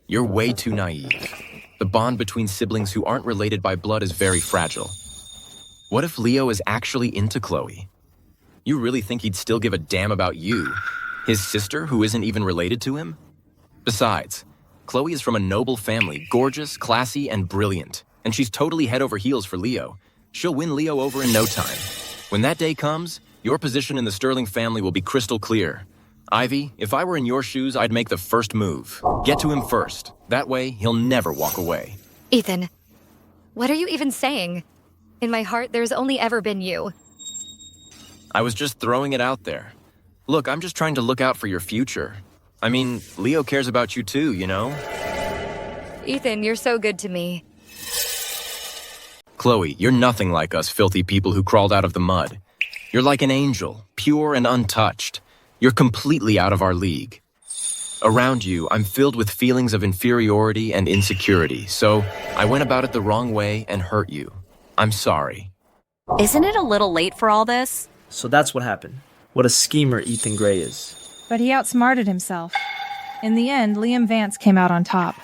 you're way too naive. The bond between siblings who aren't related by blood is very fragile. What if Leo is actually into Chloe? You really think he'd still give a damn about you, his sister who isn't even related to him? Besides, Chloe is from a noble family, gorgeous, classy, and brilliant, and she's totally head over heels for Leo. She'll win Leo over in no time. When that day comes, your position in the Sterling family will be crystal clear. Ivy, if I were in your shoes, I'd make the first move. Get to him first. That way, he'll never walk away.
Ethan, what are you even saying? In my heart, there's only ever been you.
I was just throwing it out there. Look, I'm just trying to look out for your future. I mean, Leo cares about you too, you know?
Ethan, you're so good to me.
Chloe, you're nothing like us filthy people who crawled out of the mud. You're like an angel, pure and untouched. You're completely out of our league. Around you, I'm filled with feelings of inferiority and insecurity, so I went about it the wrong way and hurt you. I'm sorry.
Isn't it a little late for all this?
So that's what happened. What a schemer Ethan Gray is.
But he outsmarted himself. In the end, Liam Vance came out on top.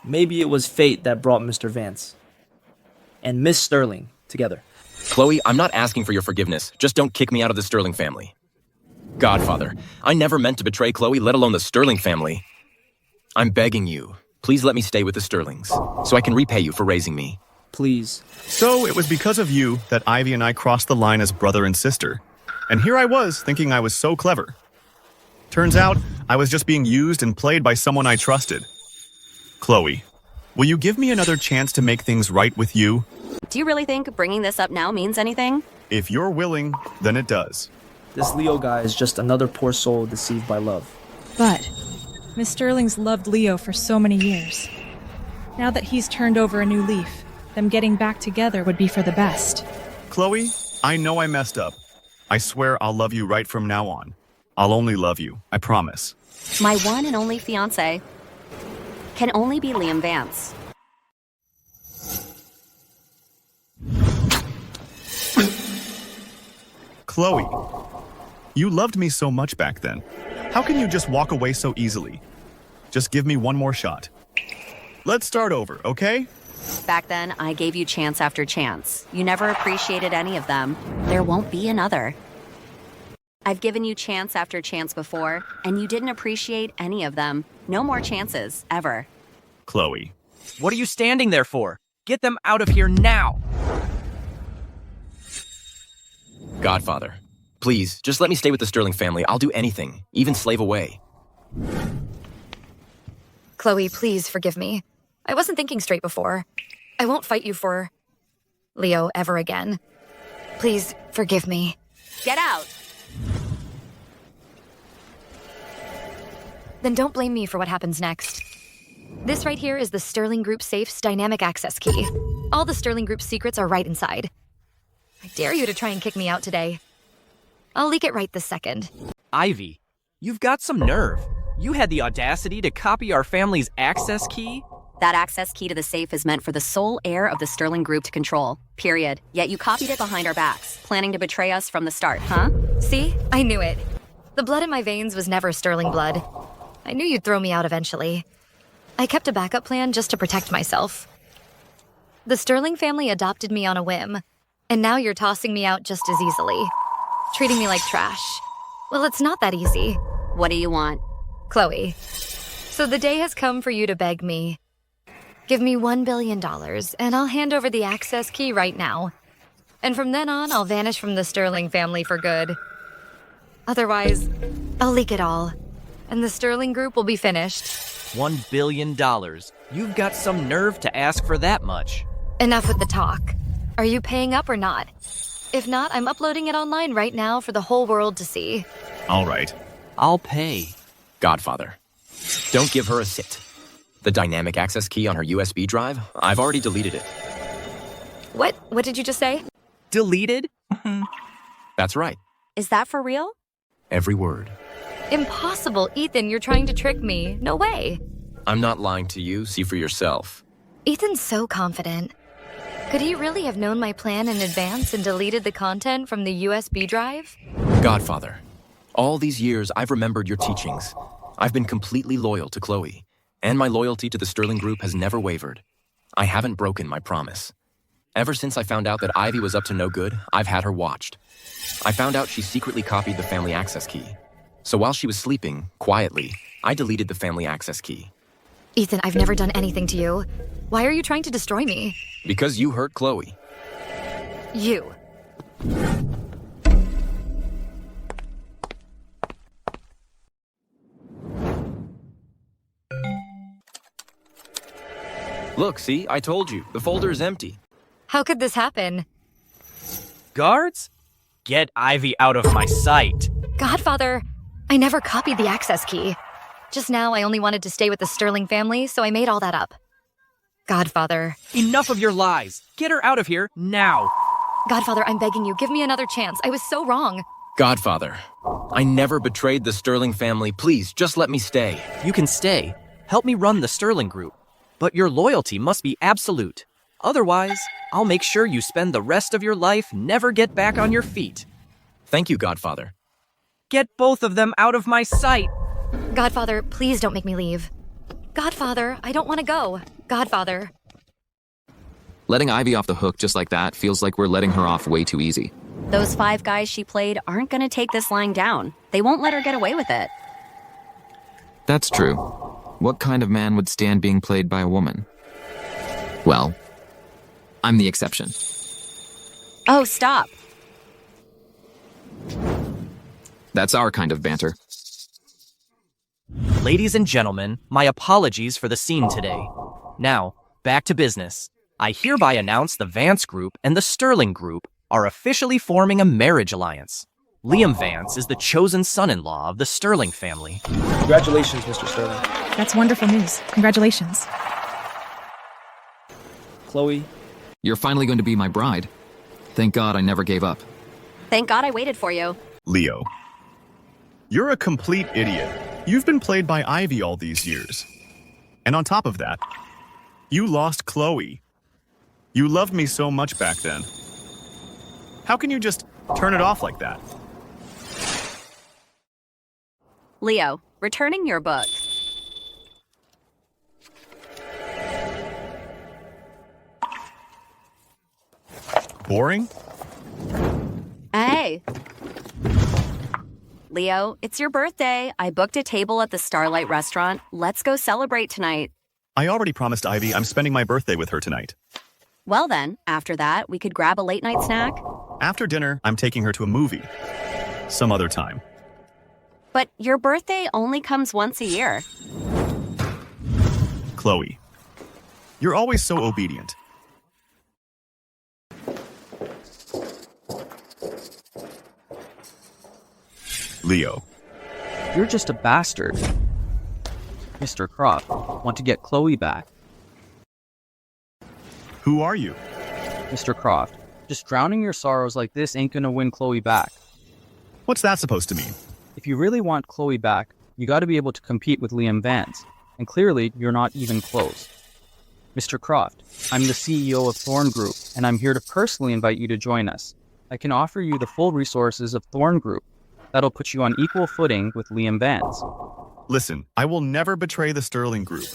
Maybe it was fate that brought Mr. Vance and Miss Sterling together.
Chloe, I'm not asking for your forgiveness. Just don't kick me out of the Sterling family. Godfather, I never meant to betray Chloe, let alone the Sterling family. I'm begging you, please let me stay with the Sterlings, so I can repay you for raising me.
Please.
So it was because of you that Ivy and I crossed the line as brother and sister. And here I was, thinking I was so clever. Turns out, I was just being used and played by someone I trusted. Chloe, will you give me another chance to make things right with you?
Do you really think bringing this up now means anything?
If you're willing, then it does.
This Leo guy is just another poor soul deceived by love.
But Miss Sterling's loved Leo for so many years. Now that he's turned over a new leaf, them getting back together would be for the best.
Chloe, I know I messed up. I swear I'll love you right from now on. I'll only love you, I promise.
My one and only fiancé can only be Liam Vance.
Chloe, you loved me so much back then. How can you just walk away so easily? Just give me one more shot. Let's start over, okay?
Back then, I gave you chance after chance. You never appreciated any of them. There won't be another. I've given you chance after chance before, and you didn't appreciate any of them. No more chances, ever.
Chloe.
What are you standing there for? Get them out of here now!
Godfather, please, just let me stay with the Sterling family. I'll do anything, even slave away.
Chloe, please forgive me. I wasn't thinking straight before. I won't fight you for Leo ever again. Please forgive me.
Get out!
Then don't blame me for what happens next. This right here is the Sterling Group Safe's dynamic access key. All the Sterling Group's secrets are right inside. I dare you to try and kick me out today. I'll leak it right this second.
Ivy, you've got some nerve. You had the audacity to copy our family's access key?
That access key to the safe is meant for the sole heir of the Sterling Group to control. Period. Yet you copied it behind our backs, planning to betray us from the start, huh?
See? I knew it. The blood in my veins was never Sterling blood. I knew you'd throw me out eventually. I kept a backup plan just to protect myself. The Sterling family adopted me on a whim, and now you're tossing me out just as easily, treating me like trash. Well, it's not that easy.
What do you want?
Chloe. So the day has come for you to beg me. Give me $1 billion, and I'll hand over the access key right now. And from then on, I'll vanish from the Sterling family for good. Otherwise, I'll leak it all, and the Sterling group will be finished.
$1 billion. You've got some nerve to ask for that much.
Enough with the talk. Are you paying up or not? If not, I'm uploading it online right now for the whole world to see.
All right.
I'll pay.
Godfather, don't give her a sit. The dynamic access key on her USB drive, I've already deleted it.
What? What did you just say?
Deleted?
That's right.
Is that for real?
Every word.
Impossible, Ethan, you're trying to trick me. No way.
I'm not lying to you, see for yourself.
Ethan's so confident. Could he really have known my plan in advance and deleted the content from the USB drive?
Godfather, all these years I've remembered your teachings. I've been completely loyal to Chloe, and my loyalty to the Sterling Group has never wavered. I haven't broken my promise. Ever since I found out that Ivy was up to no good, I've had her watched. I found out she secretly copied the family access key. So while she was sleeping, quietly, I deleted the family access key.
Ethan, I've never done anything to you. Why are you trying to destroy me?
Because you hurt Chloe.
You.
Look, see, I told you, the folder is empty.
How could this happen?
Guards? Get Ivy out of my sight.
Godfather, I never copied the access key. Just now, I only wanted to stay with the Sterling family, so I made all that up. Godfather.
Enough of your lies. Get her out of here now.
Godfather, I'm begging you, give me another chance. I was so wrong.
Godfather, I never betrayed the Sterling family. Please, just let me stay.
You can stay. Help me run the Sterling Group. But your loyalty must be absolute. Otherwise, I'll make sure you spend the rest of your life never get back on your feet.
Thank you, Godfather.
Get both of them out of my sight.
Godfather, please don't make me leave. Godfather, I don't want to go. Godfather.
Letting Ivy off the hook just like that feels like we're letting her off way too easy.
Those 5 guys she played aren't gonna take this lying down. They won't let her get away with it.
That's true. What kind of man would stand being played by a woman? Well, I'm the exception.
Oh, stop.
That's our kind of banter.
Ladies and gentlemen, my apologies for the scene today. Now, back to business. I hereby announce the Vance Group and the Sterling Group are officially forming a marriage alliance. Liam Vance is the chosen son-in-law of the Sterling family.
Congratulations, Mr. Sterling.
That's wonderful news. Congratulations.
Chloe.
You're finally going to be my bride. Thank God I never gave up.
Thank God I waited for you.
Leo. You're a complete idiot. You've been played by Ivy all these years. And on top of that, you lost Chloe. You loved me so much back then. How can you just turn it off like that?
Leo, returning your book.
Boring?
Hey. Leo, it's your birthday. I booked a table at the Starlight restaurant. Let's go celebrate tonight.
I already promised Ivy I'm spending my birthday with her tonight.
Well then, after that, we could grab a late night snack.
After dinner, I'm taking her to a movie. Some other time.
But your birthday only comes once a year.
Chloe, you're always so obedient. Leo.
You're just a bastard. Mr. Croft, want to get Chloe back.
Who are you?
Mr. Croft, just drowning your sorrows like this ain't gonna win Chloe back.
What's that supposed to mean?
If you really want Chloe back, you gotta be able to compete with Liam Vance, and clearly you're not even close. Mr. Croft, I'm the CEO of Thorn Group, and I'm here to personally invite you to join us. I can offer you the full resources of Thorn Group. That'll put you on equal footing with Liam Vance.
Listen, I will never betray the Sterling Group.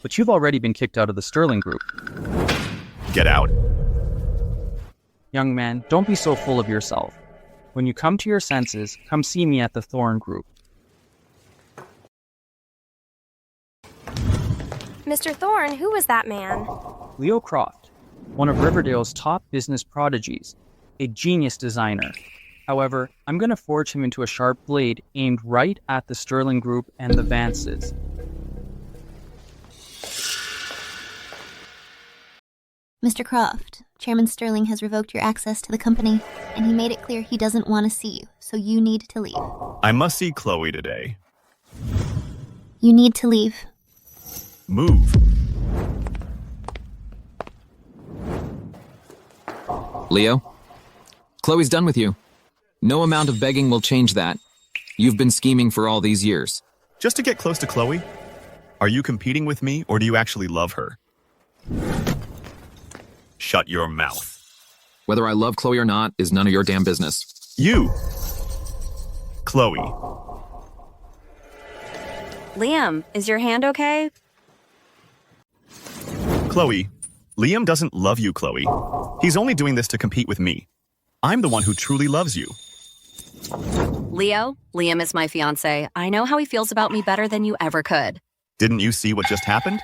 but you've already been kicked out of the Sterling group.
Get out.
Young man, don't be so full of yourself. When you come to your senses, come see me at the Thorn group.
Mr. Thorne, who was that man?
Leo Croft, one of Riverdale's top business prodigies, a genius designer. However, I'm going to forge him into a sharp blade aimed right at the Sterling group and the Vances.
Mr. Croft, Chairman Sterling has revoked your access to the company, and he made it clear he doesn't want to see you, so you need to leave.
I must see Chloe today.
You need to leave.
Move.
Leo, Chloe's done with you. No amount of begging will change that. You've been scheming for all these years.
Just to get close to Chloe? Are you competing with me, or do you actually love her? Shut your mouth.
Whether I love Chloe or not is none of your damn business.
You! Chloe.
Liam, is your hand okay?
Chloe, Liam doesn't love you, Chloe. He's only doing this to compete with me. I'm the one who truly loves you.
Leo, Liam is my fiancé. I know how he feels about me better than you ever could.
Didn't you see what just happened?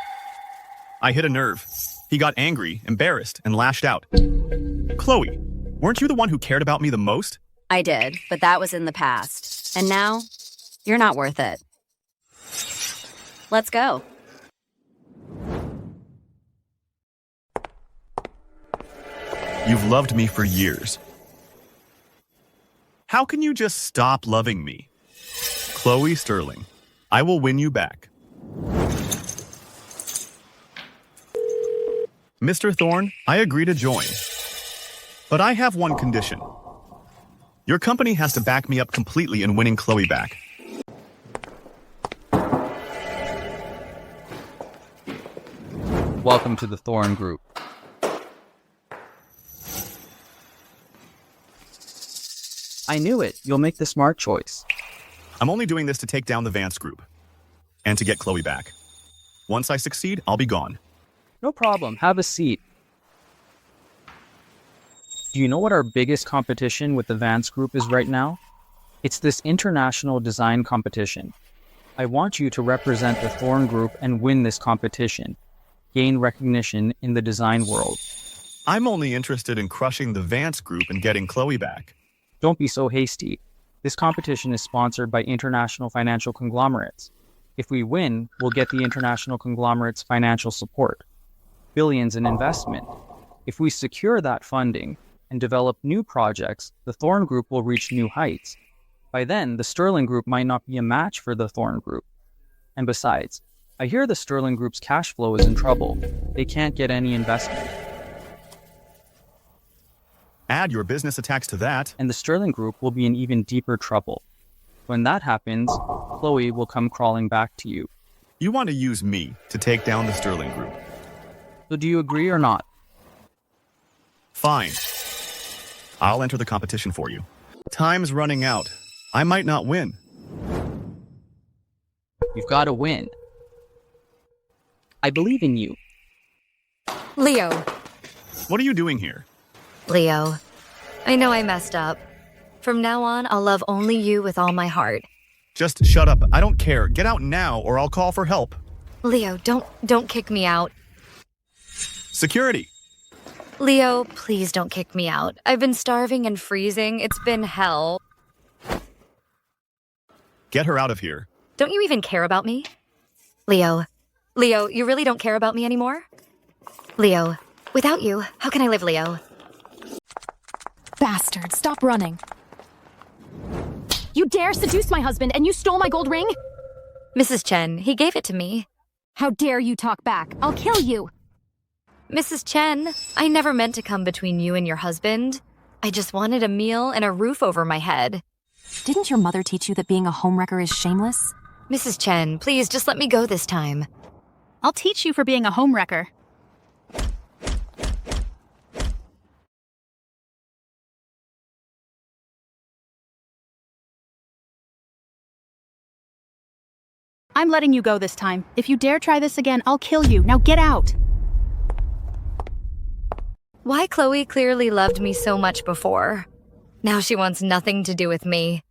I hit a nerve. He got angry, embarrassed, and lashed out. Chloe, weren't you the one who cared about me the most?
I did, but that was in the past. And now, you're not worth it. Let's go.
You've loved me for years. How can you just stop loving me? Chloe Sterling, I will win you back. Mr. Thorne, I agree to join. But I have one condition. Your company has to back me up completely in winning Chloe back.
Welcome to the Thorn group. I knew it. You'll make the smart choice.
I'm only doing this to take down the Vance group. And to get Chloe back. Once I succeed, I'll be gone.
No problem. Have a seat. Do you know what our biggest competition with the Vance group is right now? It's this international design competition. I want you to represent the Thorn group and win this competition. Gain recognition in the design world.
I'm only interested in crushing the Vance group and getting Chloe back.
Don't be so hasty. This competition is sponsored by international financial conglomerates. If we win, we'll get the international conglomerates' financial support. Billions in investment. If we secure that funding and develop new projects, the Thorn group will reach new heights. By then, the Sterling group might not be a match for the Thorn group. And besides, I hear the Sterling group's cash flow is in trouble. They can't get any investment.
Add your business attacks to that,
and the Sterling group will be in even deeper trouble. When that happens, Chloe will come crawling back to you.
You want to use me to take down the Sterling group.
So do you agree or not?
Fine. I'll enter the competition for you. Time's running out. I might not win.
You've got to win. I believe in you.
Leo.
What are you doing here?
Leo, I know I messed up. From now on, I'll love only you with all my heart.
Just shut up. I don't care. Get out now or I'll call for help.
Leo, don't kick me out.
Security.
Leo, please don't kick me out. I've been starving and freezing. It's been hell.
Get her out of here.
Don't you even care about me? Leo, you really don't care about me anymore? Leo, without you, how can I live, Leo?
Bastard, stop running. You dare seduce my husband and you stole my gold ring?
Mrs. Chen, he gave it to me.
How dare you talk back? I'll kill you.
Mrs. Chen, I never meant to come between you and your husband. I just wanted a meal and a roof over my head.
Didn't your mother teach you that being a homewrecker is shameless?
Mrs. Chen, please just let me go this time.
I'll teach you for being a homewrecker. I'm letting you go this time. If you dare try this again, I'll kill you. Now get out.
Why Chloe clearly loved me so much before. Now she wants nothing to do with me.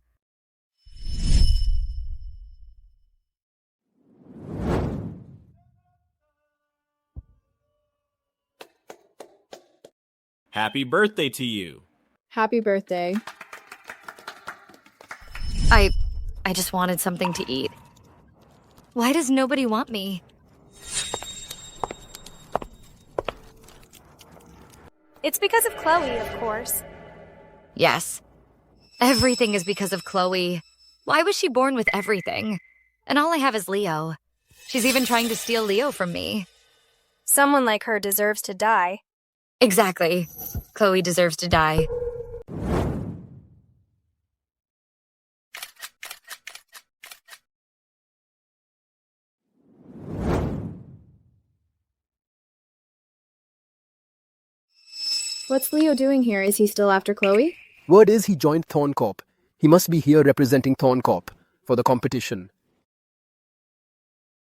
Happy birthday to you.
Happy birthday.
I just wanted something to eat. Why does nobody want me?
It's because of Chloe, of course.
Yes. Everything is because of Chloe. Why was she born with everything? And all I have is Leo. She's even trying to steal Leo from me.
Someone like her deserves to die.
Exactly. Chloe deserves to die.
What's Leo doing here? Is he still after Chloe?
Word is he joined Thorn Corp. He must be here representing Thorn Corp for the competition.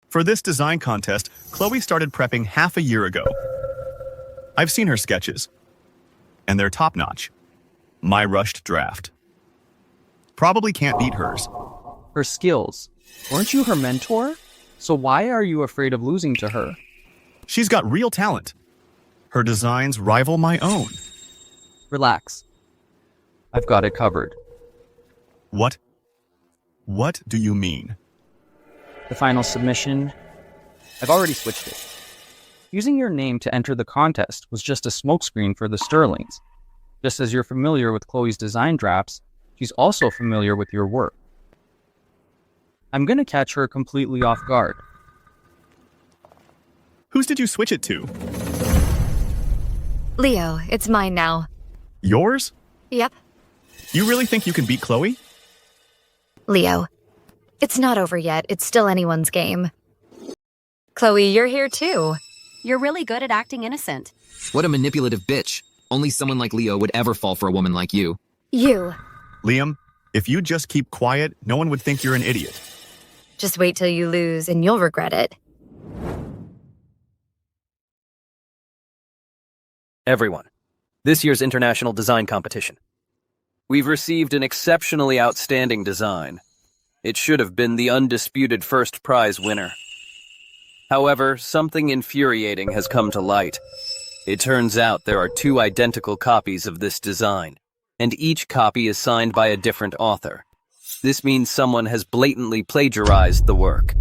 For this design contest, Chloe started prepping half a year ago. I've seen her sketches, and they're top-notch. My rushed draft. Probably can't beat hers.
Her skills. Weren't you her mentor? So why are you afraid of losing to her?
She's got real talent. Her designs rival my own.
Relax. I've got it covered.
What? What do you mean?
The final submission. I've already switched it. Using your name to enter the contest was just a smokescreen for the Sterlings. Just as you're familiar with Chloe's design drafts, she's also familiar with your work. I'm gonna catch her completely off guard.
Whose did you switch it to?
Leo, it's mine now.
Yours?
Yep.
You really think you can beat Chloe?
Leo, it's not over yet. It's still anyone's game. Chloe, you're here too.
You're really good at acting innocent.
What a manipulative bitch. Only someone like Leo would ever fall for a woman like you.
You.
Liam, if you just keep quiet, no one would think you're an idiot.
Just wait till you lose and you'll regret it.
Everyone, this year's International Design Competition. We've received an exceptionally outstanding design. It should have been the undisputed first prize winner. However, something infuriating has come to light. It turns out there are 2 identical copies of this design, and each copy is signed by a different author. This means someone has blatantly plagiarized the work.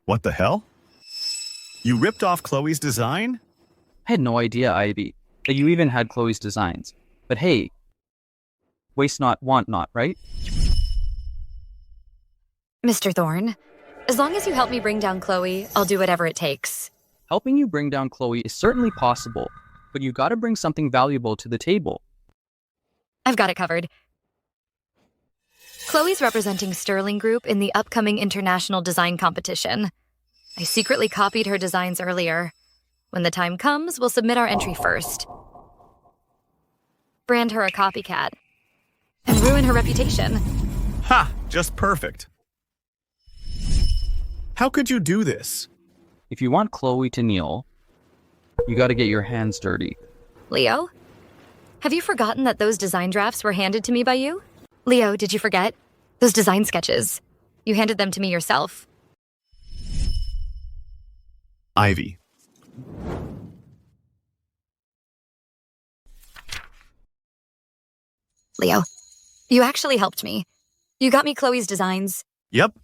What the hell? You ripped off Chloe's design?
I had no idea, Ivy, that you even had Chloe's designs. But hey, waste not, want not, right?
Mr. Thorne, as long as you help me bring down Chloe, I'll do whatever it takes.
Helping you bring down Chloe is certainly possible, but you gotta bring something valuable to the table.
I've got it covered. Chloe's representing Sterling Group in the upcoming International Design Competition. I secretly copied her designs earlier. When the time comes, we'll submit our entry first. Brand her a copycat. And ruin her reputation.
Ha! Just perfect. How could you do this?
If you want Chloe to kneel, you gotta get your hands dirty.
Leo? Have you forgotten that those design drafts were handed to me by you? Leo, did you forget? Those design sketches. You handed them to me yourself.
Ivy.
Leo, you actually helped me. You got me Chloe's designs.
Yep.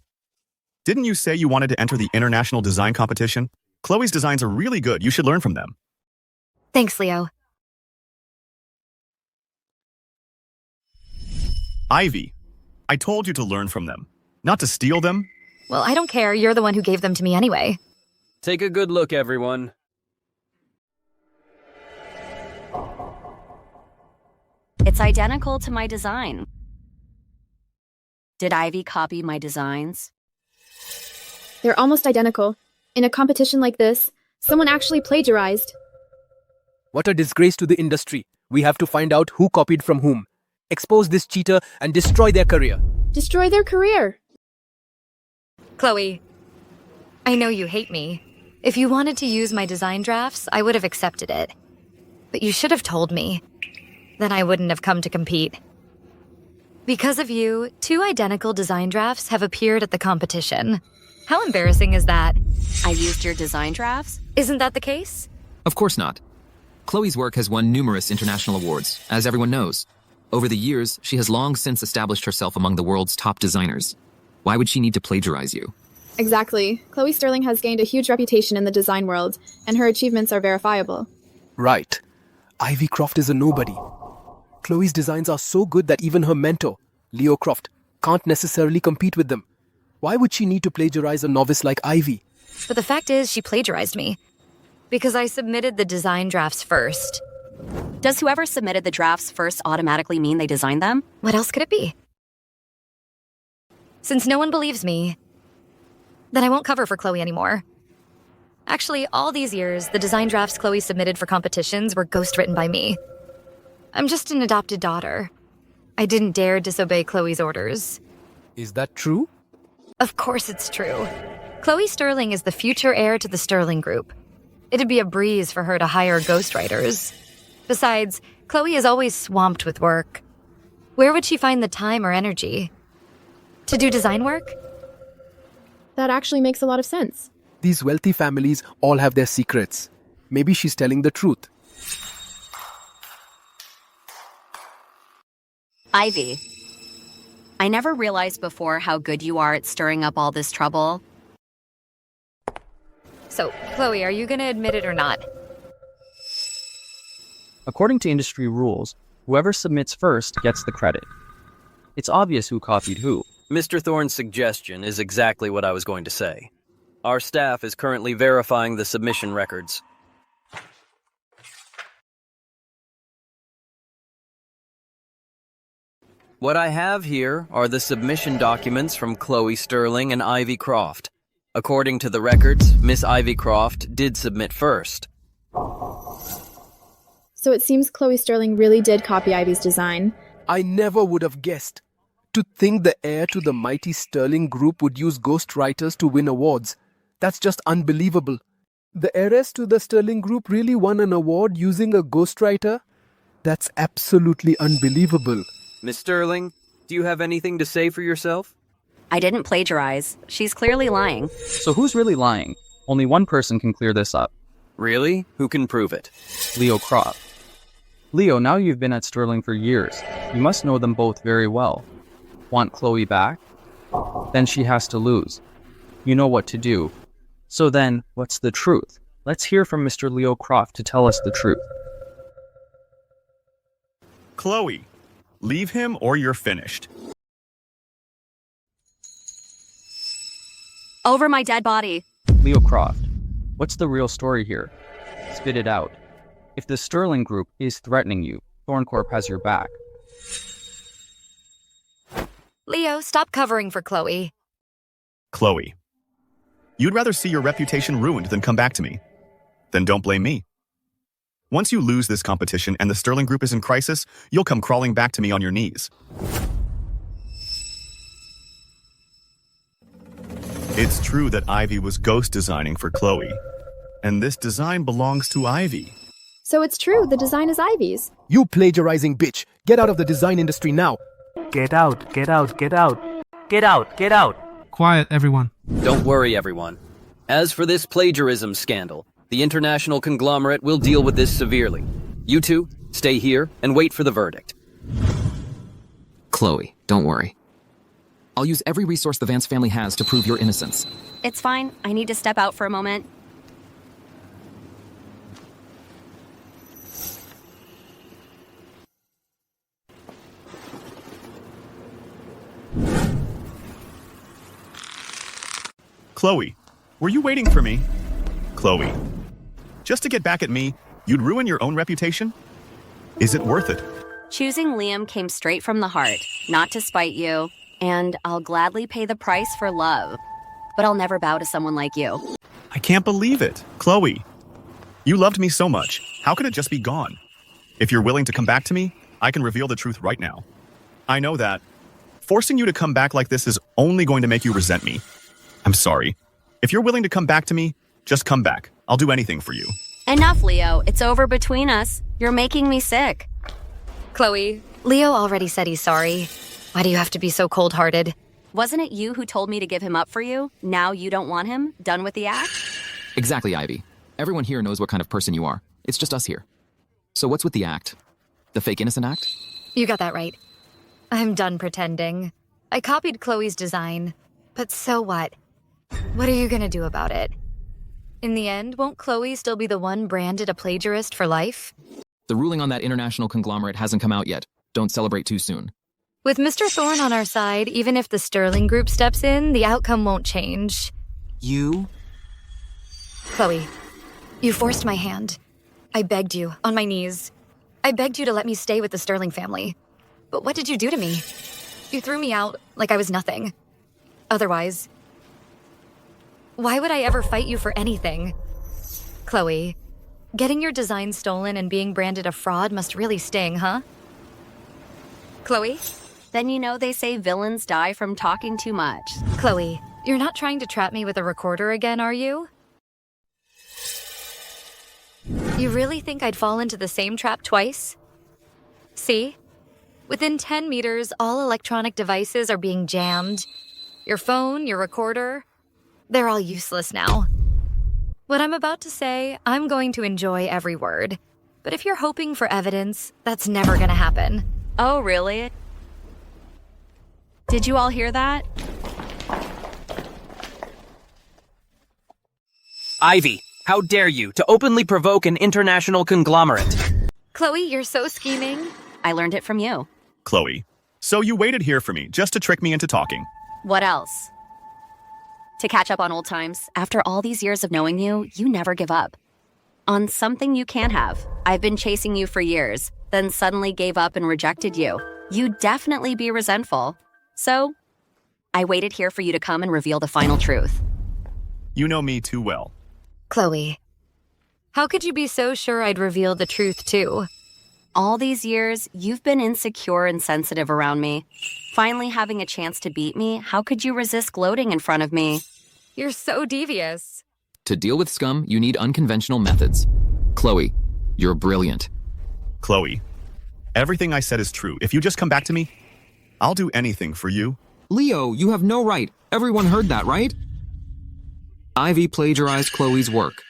Didn't you say you wanted to enter the International Design Competition? Chloe's designs are really good. You should learn from them.
Thanks, Leo.
Ivy, I told you to learn from them, not to steal them.
Well, I don't care. You're the one who gave them to me anyway.
Take a good look, everyone.
It's identical to my design. Did Ivy copy my designs?
They're almost identical. In a competition like this, someone actually plagiarized.
What a disgrace to the industry. We have to find out who copied from whom. Expose this cheater and destroy their career.
Destroy their career.
Chloe, I know you hate me. If you wanted to use my design drafts, I would have accepted it. But you should have told me. Then I wouldn't have come to compete. Because of you, 2 identical design drafts have appeared at the competition. How embarrassing is that?
I used your design drafts?
Isn't that the case?
Of course not. Chloe's work has won numerous international awards, as everyone knows. Over the years, she has long since established herself among the world's top designers. Why would she need to plagiarize you?
Exactly. Chloe Sterling has gained a huge reputation in the design world, and her achievements are verifiable.
Right. Ivy Croft is a nobody. Chloe's designs are so good that even her mentor, Leo Croft, can't necessarily compete with them. Why would she need to plagiarize a novice like Ivy?
But the fact is, she plagiarized me. Because I submitted the design drafts first.
Does whoever submitted the drafts first automatically mean they designed them?
What else could it be? Since no one believes me, then I won't cover for Chloe anymore. Actually, all these years, the design drafts Chloe submitted for competitions were ghostwritten by me. I'm just an adopted daughter. I didn't dare disobey Chloe's orders.
Is that true?
Of course it's true. Chloe Sterling is the future heir to the Sterling Group. It'd be a breeze for her to hire ghostwriters. Besides, Chloe is always swamped with work. Where would she find the time or energy? To do design work?
That actually makes a lot of sense.
These wealthy families all have their secrets. Maybe she's telling the truth.
Ivy, I never realized before how good you are at stirring up all this trouble.
So, Chloe, are you gonna admit it or not?
According to industry rules, whoever submits first gets the credit. It's obvious who copied who.
Mr. Thorne's suggestion is exactly what I was going to say. Our staff is currently verifying the submission records. What I have here are the submission documents from Chloe Sterling and Ivy Croft. According to the records, Miss Ivy Croft did submit first.
So it seems Chloe Sterling really did copy Ivy's design.
I never would have guessed. To think the heir to the mighty Sterling Group would use ghostwriters to win awards. That's just unbelievable. The heiress to the Sterling Group really won an award using a ghostwriter? That's absolutely unbelievable.
Miss Sterling, do you have anything to say for yourself?
I didn't plagiarize. She's clearly lying.
So who's really lying? Only one person can clear this up.
Really? Who can prove it?
Leo Croft. Leo, now you've been at Sterling for years. You must know them both very well. Want Chloe back? Then she has to lose. You know what to do. So then, what's the truth? Let's hear from Mr. Leo Croft to tell us the truth.
Chloe, leave him or you're finished.
Over my dead body.
Leo Croft, what's the real story here? Spit it out. If the Sterling Group is threatening you, Thorncorp has your back.
Leo, stop covering for Chloe.
Chloe, you'd rather see your reputation ruined than come back to me. Then don't blame me. Once you lose this competition and the Sterling Group is in crisis, you'll come crawling back to me on your knees. It's true that Ivy was ghost designing for Chloe, and this design belongs to Ivy.
So it's true, the design is Ivy's.
You plagiarizing bitch! Get out of the design industry now!
Get out, get out, get out. Get out, get out.
Quiet, everyone.
Don't worry, everyone. As for this plagiarism scandal, the international conglomerate will deal with this severely. You two, stay here and wait for the verdict.
Chloe, don't worry. I'll use every resource the Vance family has to prove your innocence.
It's fine. I need to step out for a moment.
Chloe, were you waiting for me? Chloe, just to get back at me, you'd ruin your own reputation? Is it worth it?
Choosing Liam came straight from the heart, not to spite you, and I'll gladly pay the price for love. But I'll never bow to someone like you.
I can't believe it. Chloe, you loved me so much. How could it just be gone? If you're willing to come back to me, I can reveal the truth right now. I know that Forcing you to come back like this is only going to make you resent me. I'm sorry. If you're willing to come back to me, just come back. I'll do anything for you.
Enough, Leo. It's over between us. You're making me sick.
Chloe, Leo already said he's sorry. Why do you have to be so cold-hearted?
Wasn't it you who told me to give him up for you? Now you don't want him? Done with the act?
Exactly, Ivy. Everyone here knows what kind of person you are. It's just us here. So what's with the act? The fake innocent act?
You got that right. I'm done pretending. I copied Chloe's design. But so what? What are you gonna do about it? In the end, won't Chloe still be the one branded a plagiarist for life?
The ruling on that international conglomerate hasn't come out yet. Don't celebrate too soon.
With Mr. Thorne on our side, even if the Sterling Group steps in, the outcome won't change.
You?
Chloe, you forced my hand. I begged you, on my knees. I begged you to let me stay with the Sterling family. But what did you do to me? You threw me out like I was nothing. Otherwise, why would I ever fight you for anything? Chloe, getting your design stolen and being branded a fraud must really sting, huh? Chloe?
Then you know they say villains die from talking too much.
Chloe, you're not trying to trap me with a recorder again, are you? You really think I'd fall into the same trap twice? See? Within 10 meters, all electronic devices are being jammed. Your phone, your recorder, they're all useless now. What I'm about to say, I'm going to enjoy every word. But if you're hoping for evidence, that's never gonna happen.
Oh, really? Did you all hear that?
Ivy, how dare you to openly provoke an international conglomerate?
Chloe, you're so scheming.
I learned it from you.
Chloe, so you waited here for me just to trick me into talking.
What else? To catch up on old times. After all these years of knowing you, you never give up. On something you can have. I've been chasing you for years, then suddenly gave up and rejected you. You'd definitely be resentful. So, I waited here for you to come and reveal the final truth.
You know me too well.
Chloe, how could you be so sure I'd reveal the truth too?
All these years, you've been insecure and sensitive around me. Finally having a chance to beat me, how could you resist gloating in front of me?
You're so devious.
To deal with scum, you need unconventional methods. Chloe, you're brilliant.
Chloe, everything I said is true. If you just come back to me, I'll do anything for you.
Leo, you have no right. Everyone heard that, right? Ivy plagiarized Chloe's work,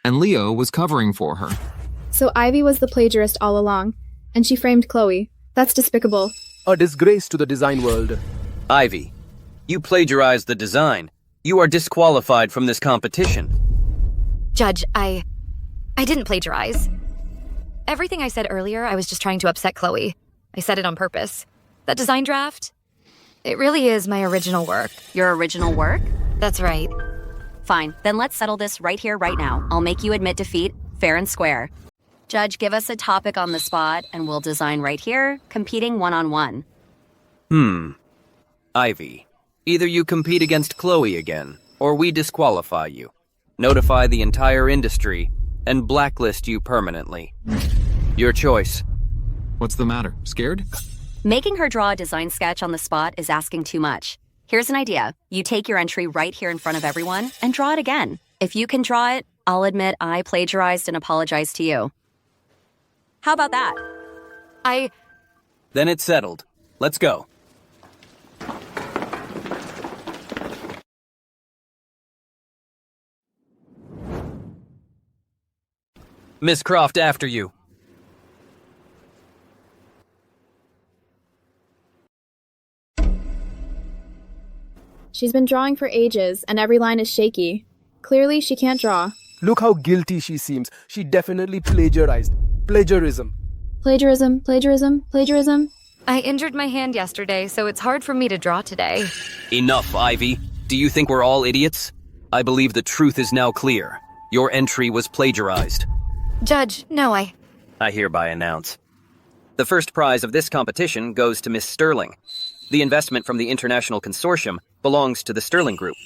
and Leo was covering for her.
So Ivy was the plagiarist all along, and she framed Chloe. That's despicable.
A disgrace to the design world.
Ivy, you plagiarized the design. You are disqualified from this competition.
Judge, I didn't plagiarize. Everything I said earlier, I was just trying to upset Chloe. I said it on purpose. That design draft, it really is my original work.
Your original work?
That's right.
Fine, then let's settle this right here, right now. I'll make you admit defeat, fair and square. Judge, give us a topic on the spot, and we'll design right here, competing one-on-one.
Ivy, either you compete against Chloe again, or we disqualify you, notify the entire industry, and blacklist you permanently. Your choice.
What's the matter? Scared?
Making her draw a design sketch on the spot is asking too much. Here's an idea. You take your entry right here in front of everyone and draw it again. If you can draw it, I'll admit I plagiarized and apologize to you. How about that?
Then it's settled. Let's go. Miss Croft, after you.
She's been drawing for ages, and every line is shaky. Clearly, she can't draw.
Look how guilty she seems. She definitely plagiarized. Plagiarism.
Plagiarism, plagiarism, plagiarism.
I injured my hand yesterday, so it's hard for me to draw today.
Enough, Ivy. Do you think we're all idiots? I believe the truth is now clear. Your entry was plagiarized.
Judge, no, I
hereby announce. The first prize of this competition goes to Miss Sterling. The investment from the International Consortium belongs to the Sterling Group.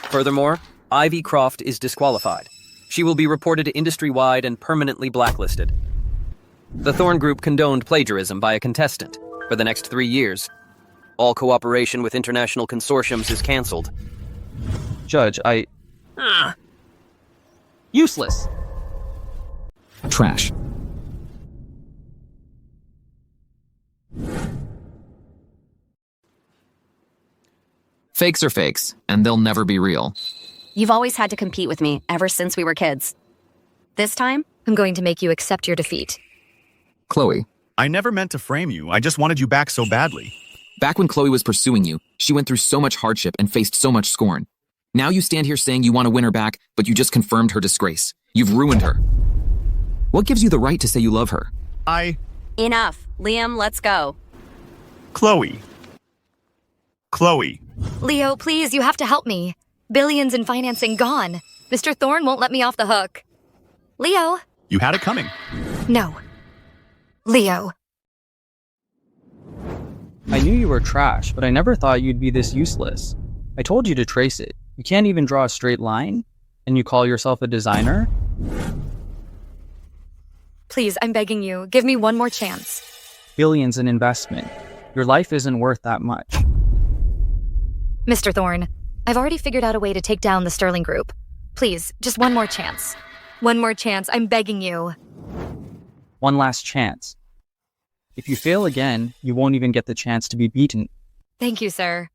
Furthermore, Ivy Croft is disqualified. She will be reported industry-wide and permanently blacklisted. The Thorne Group condoned plagiarism by a contestant.
for the next 3 years. All cooperation with international consortiums is cancelled.
Judge, Useless.
Trash. Fakes are fakes, and they'll never be real.
You've always had to compete with me ever since we were kids. This time,
I'm going to make you accept your defeat.
Chloe.
I never meant to frame you. I just wanted you back so badly.
Back when Chloe was pursuing you, she went through so much hardship and faced so much scorn. Now you stand here saying you want to win her back, but you just confirmed her disgrace. You've ruined her. What gives you the right to say you love her?
Enough. Liam, let's go.
Chloe.
Leo, please, you have to help me. Billions in financing gone. Mr. Thorne won't let me off the hook. Leo.
You had it coming.
No. Leo.
I knew you were trash, but I never thought you'd be this useless. I told you to trace it. You can't even draw a straight line? And you call yourself a designer?
Please, I'm begging you, give me one more chance.
Billions in investment. Your life isn't worth that much.
Mr. Thorne, I've already figured out a way to take down the Sterling Group. Please, just one more chance. One more chance, I'm begging you.
One last chance. If you fail again, you won't even get the chance to be beaten.
Thank you, sir.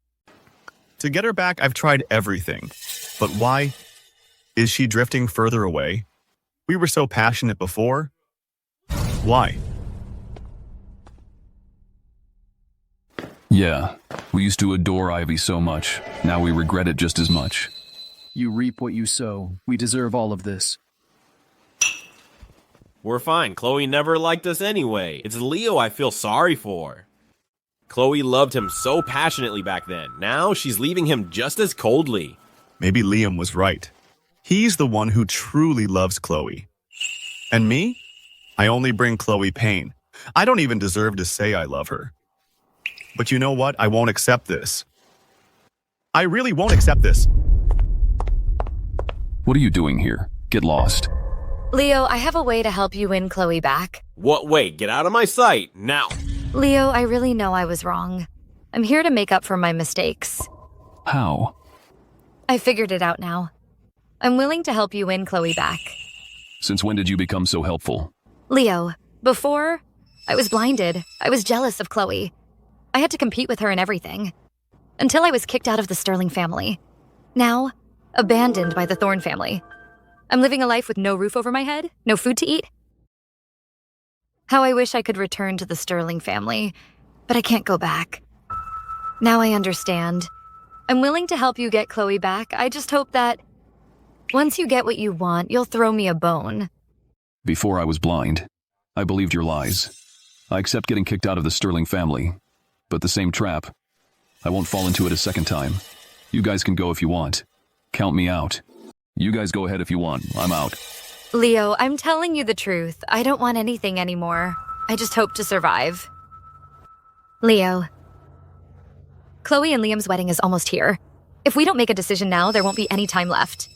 To get her back, I've tried everything. But why? Is she drifting further away? We were so passionate before. Why?
Yeah, we used to adore Ivy so much. Now we regret it just as much.
You reap what you sow. We deserve all of this.
We're fine. Chloe never liked us anyway. It's Leo I feel sorry for. Chloe loved him so passionately back then. Now she's leaving him just as coldly.
Maybe Liam was right. He's the one who truly loves Chloe. And me? I only bring Chloe pain. I don't even deserve to say I love her. But you know what? I won't accept this. I really won't accept this.
What are you doing here? Get lost.
Leo, I have a way to help you win Chloe back.
What? Wait, get out of my sight, now.
Leo, I really know I was wrong. I'm here to make up for my mistakes.
How?
I figured it out now. I'm willing to help you win Chloe back.
Since when did you become so helpful?
Leo, before, I was blinded. I was jealous of Chloe. I had to compete with her in everything. Until I was kicked out of the Sterling family. Now, abandoned by the Thorne family. I'm living a life with no roof over my head, no food to eat. How I wish I could return to the Sterling family, but I can't go back. Now I understand. I'm willing to help you get Chloe back. I just hope that once you get what you want, you'll throw me a bone.
Before I was blind, I believed your lies. I accept getting kicked out of the Sterling family, but the same trap. I won't fall into it a second time. You guys can go if you want. Count me out. You guys go ahead if you want. I'm out.
Leo, I'm telling you the truth. I don't want anything anymore. I just hope to survive. Leo. Chloe and Liam's wedding is almost here. If we don't make a decision now, there won't be any time left.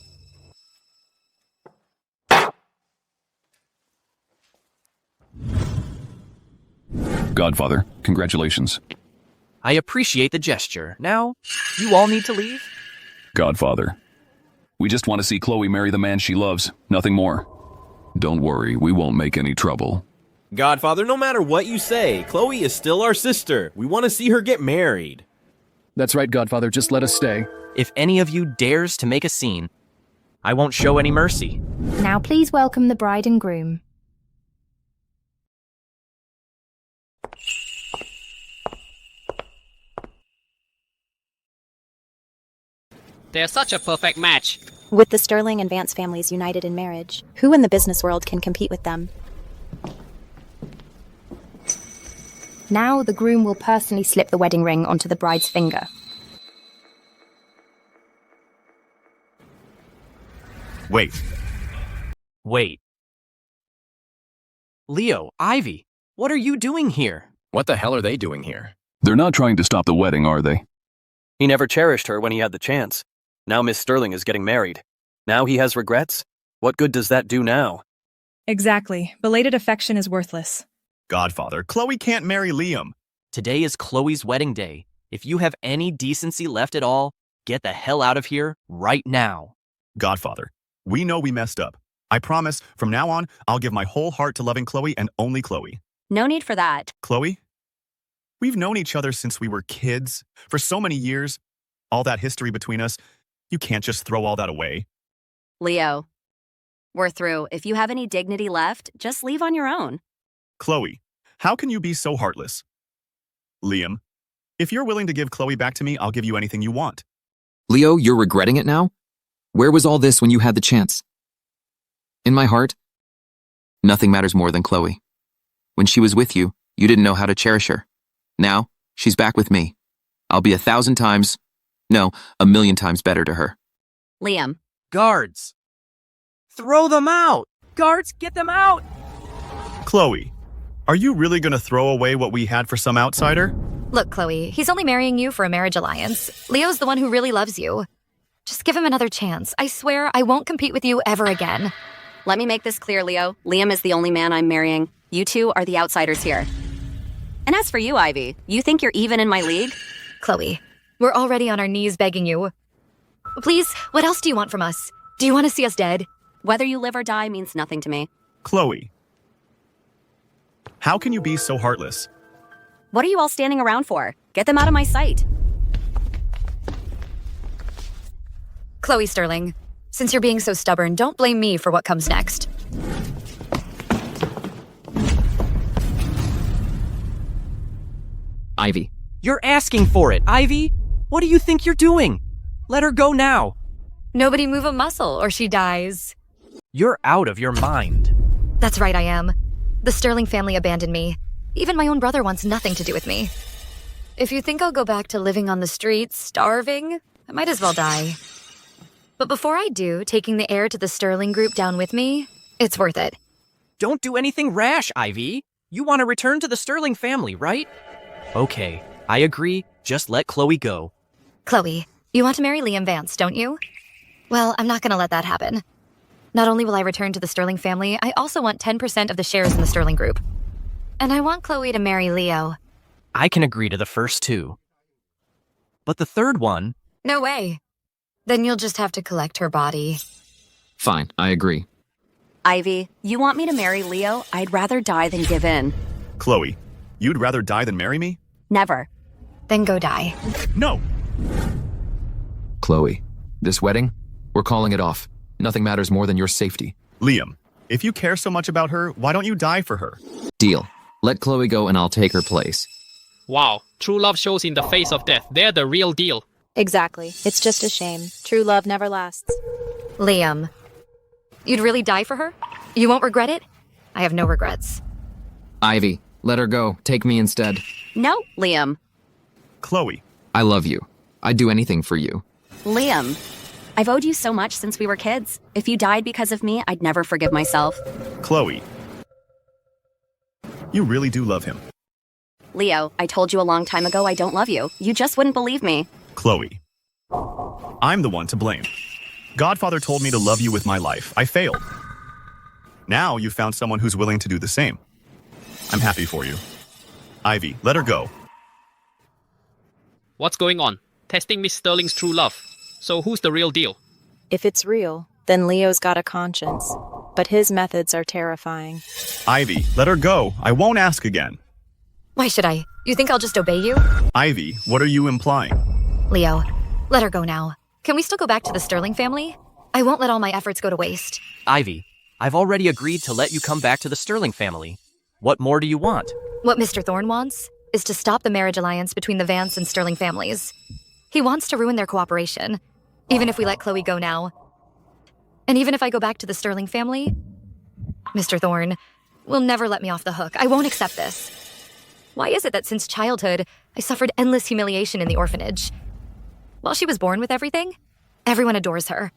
Godfather, congratulations.
I appreciate the gesture. Now, you all need to leave?
Godfather. We just want to see Chloe marry the man she loves, nothing more. Don't worry, we won't make any trouble.
Godfather, no matter what you say, Chloe is still our sister. We want to see her get married.
That's right, Godfather, just let us stay.
If any of you dares to make a scene, I won't show any mercy.
Now please welcome the bride and groom.
They're such a perfect match.
With the Sterling and Vance families united in marriage, who in the business world can compete with them?
Now the groom will personally slip the wedding ring onto the bride's finger.
Wait.
Leo, Ivy, what are you doing here?
What the hell are they doing here?
They're not trying to stop the wedding, are they?
He never cherished her when he had the chance. Now Miss Sterling is getting married. Now he has regrets? What good does that do now?
Exactly. Belated affection is worthless.
Godfather, Chloe can't marry Liam.
Today is Chloe's wedding day. If you have any decency left at all, get the hell out of here right now.
Godfather, we know we messed up. I promise, from now on, I'll give my whole heart to loving Chloe and only Chloe.
No need for that.
Chloe? We've known each other since we were kids, for so many years. All that history between us, you can't just throw all that away.
Leo, we're through. If you have any dignity left, just leave on your own.
Chloe, how can you be so heartless? Liam, if you're willing to give Chloe back to me, I'll give you anything you want.
Leo, you're regretting it now? Where was all this when you had the chance? In my heart, nothing matters more than Chloe. When she was with you, you didn't know how to cherish her. Now, she's back with me. I'll be 1,000 times, no, 1,000,000 times better to her.
Liam.
Guards! Throw them out! Guards, get them out!
Chloe, are you really going to throw away what we had for some outsider?
Look, Chloe, he's only marrying you for a marriage alliance. Leo's the one who really loves you. Just give him another chance. I swear I won't compete with you ever again.
Let me make this clear, Leo. Liam is the only man I'm marrying. You two are the outsiders here. And as for you, Ivy, you think you're even in my league?
Chloe, we're already on our knees begging you. Please, what else do you want from us? Do you want to see us dead?
Whether you live or die means nothing to me.
Chloe, how can you be so heartless?
What are you all standing around for? Get them out of my sight.
Chloe Sterling, since you're being so stubborn, don't blame me for what comes next.
Ivy.
You're asking for it, Ivy! What do you think you're doing? Let her go now.
Nobody move a muscle or she dies.
You're out of your mind.
That's right, I am. The Sterling family abandoned me. Even my own brother wants nothing to do with me. If you think I'll go back to living on the streets, starving, I might as well die. But before I do, taking the heir to the Sterling group down with me, it's worth it.
Don't do anything rash, Ivy. You want to return to the Sterling family, right? Okay, I agree. Just let Chloe go.
Chloe, you want to marry Liam Vance, don't you? Well, I'm not going to let that happen. Not only will I return to the Sterling family, I also want 10% of the shares in the Sterling group. And I want Chloe to marry Leo.
I can agree to the first two. But the third one...
No way. Then you'll just have to collect her body.
Fine, I agree.
Ivy, you want me to marry Leo? I'd rather die than give in.
Chloe, you'd rather die than marry me?
Never.
Then go die.
No!
Chloe, this wedding, we're calling it off. Nothing matters more than your safety.
Liam, if you care so much about her, why don't you die for her?
Deal. Let Chloe go and I'll take her place.
Wow, true love shows in the face of death. They're the real deal.
Exactly. It's just a shame. True love never lasts.
Liam, you'd really die for her? You won't regret it? I have no regrets.
Ivy, let her go. Take me instead.
No, Liam.
Chloe.
I love you. I'd do anything for you.
Liam, I've owed you so much since we were kids. If you died because of me, I'd never forgive myself.
Chloe. You really do love him.
Leo, I told you a long time ago I don't love you. You just wouldn't believe me.
Chloe. I'm the one to blame. Godfather told me to love you with my life. I failed. Now you've found someone who's willing to do the same. I'm happy for you. Ivy, let her go.
What's going on? Testing Miss Sterling's true love. So who's the real deal?
If it's real, then Leo's got a conscience. But his methods are terrifying.
Ivy, let her go. I won't ask again.
Why should I? You think I'll just obey you?
Ivy, what are you implying?
Leo, let her go now. Can we still go back to the Sterling family? I won't let all my efforts go to waste.
Ivy, I've already agreed to let you come back to the Sterling family. What more do you want?
What Mr. Thorne wants is to stop the marriage alliance between the Vance and Sterling families. He wants to ruin their cooperation, even if we let Chloe go now. And even if I go back to the Sterling family, Mr. Thorne will never let me off the hook. I won't accept this. Why is it that since childhood, I suffered endless humiliation in the orphanage? While she was born with everything, everyone adores her.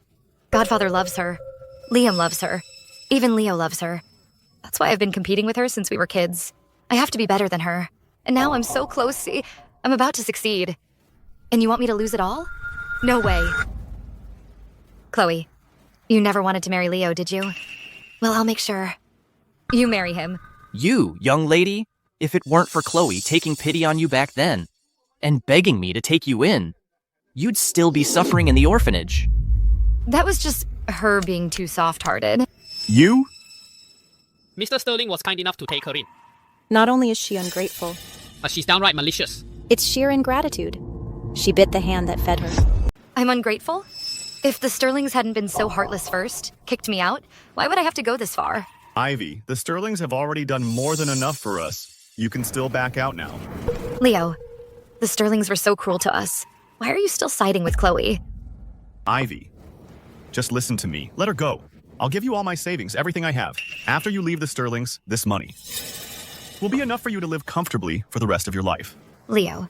Godfather loves her. Liam loves her. Even Leo loves her. That's why I've been competing with her since we were kids. I have to be better than her. And now I'm so close. See, I'm about to succeed. And you want me to lose it all? No way. Chloe, you never wanted to marry Leo, did you? Well, I'll make sure. You marry him.
You, young lady? If it weren't for Chloe taking pity on you back then and begging me to take you in, you'd still be suffering in the orphanage.
That was just her being too soft-hearted.
You?
Mr. Sterling was kind enough to take her in,
Not only is she ungrateful,
but she's downright malicious.
it's sheer ingratitude. She bit the hand that fed her.
I'm ungrateful? If the Sterlings hadn't been so heartless first, kicked me out, why would I have to go this far?
Ivy, the Sterlings have already done more than enough for us. You can still back out now.
Leo, the Sterlings were so cruel to us. Why are you still siding with Chloe?
Ivy, just listen to me. Let her go. I'll give you all my savings, everything I have. After you leave the Sterlings, this money will be enough for you to live comfortably for the rest of your life.
Leo,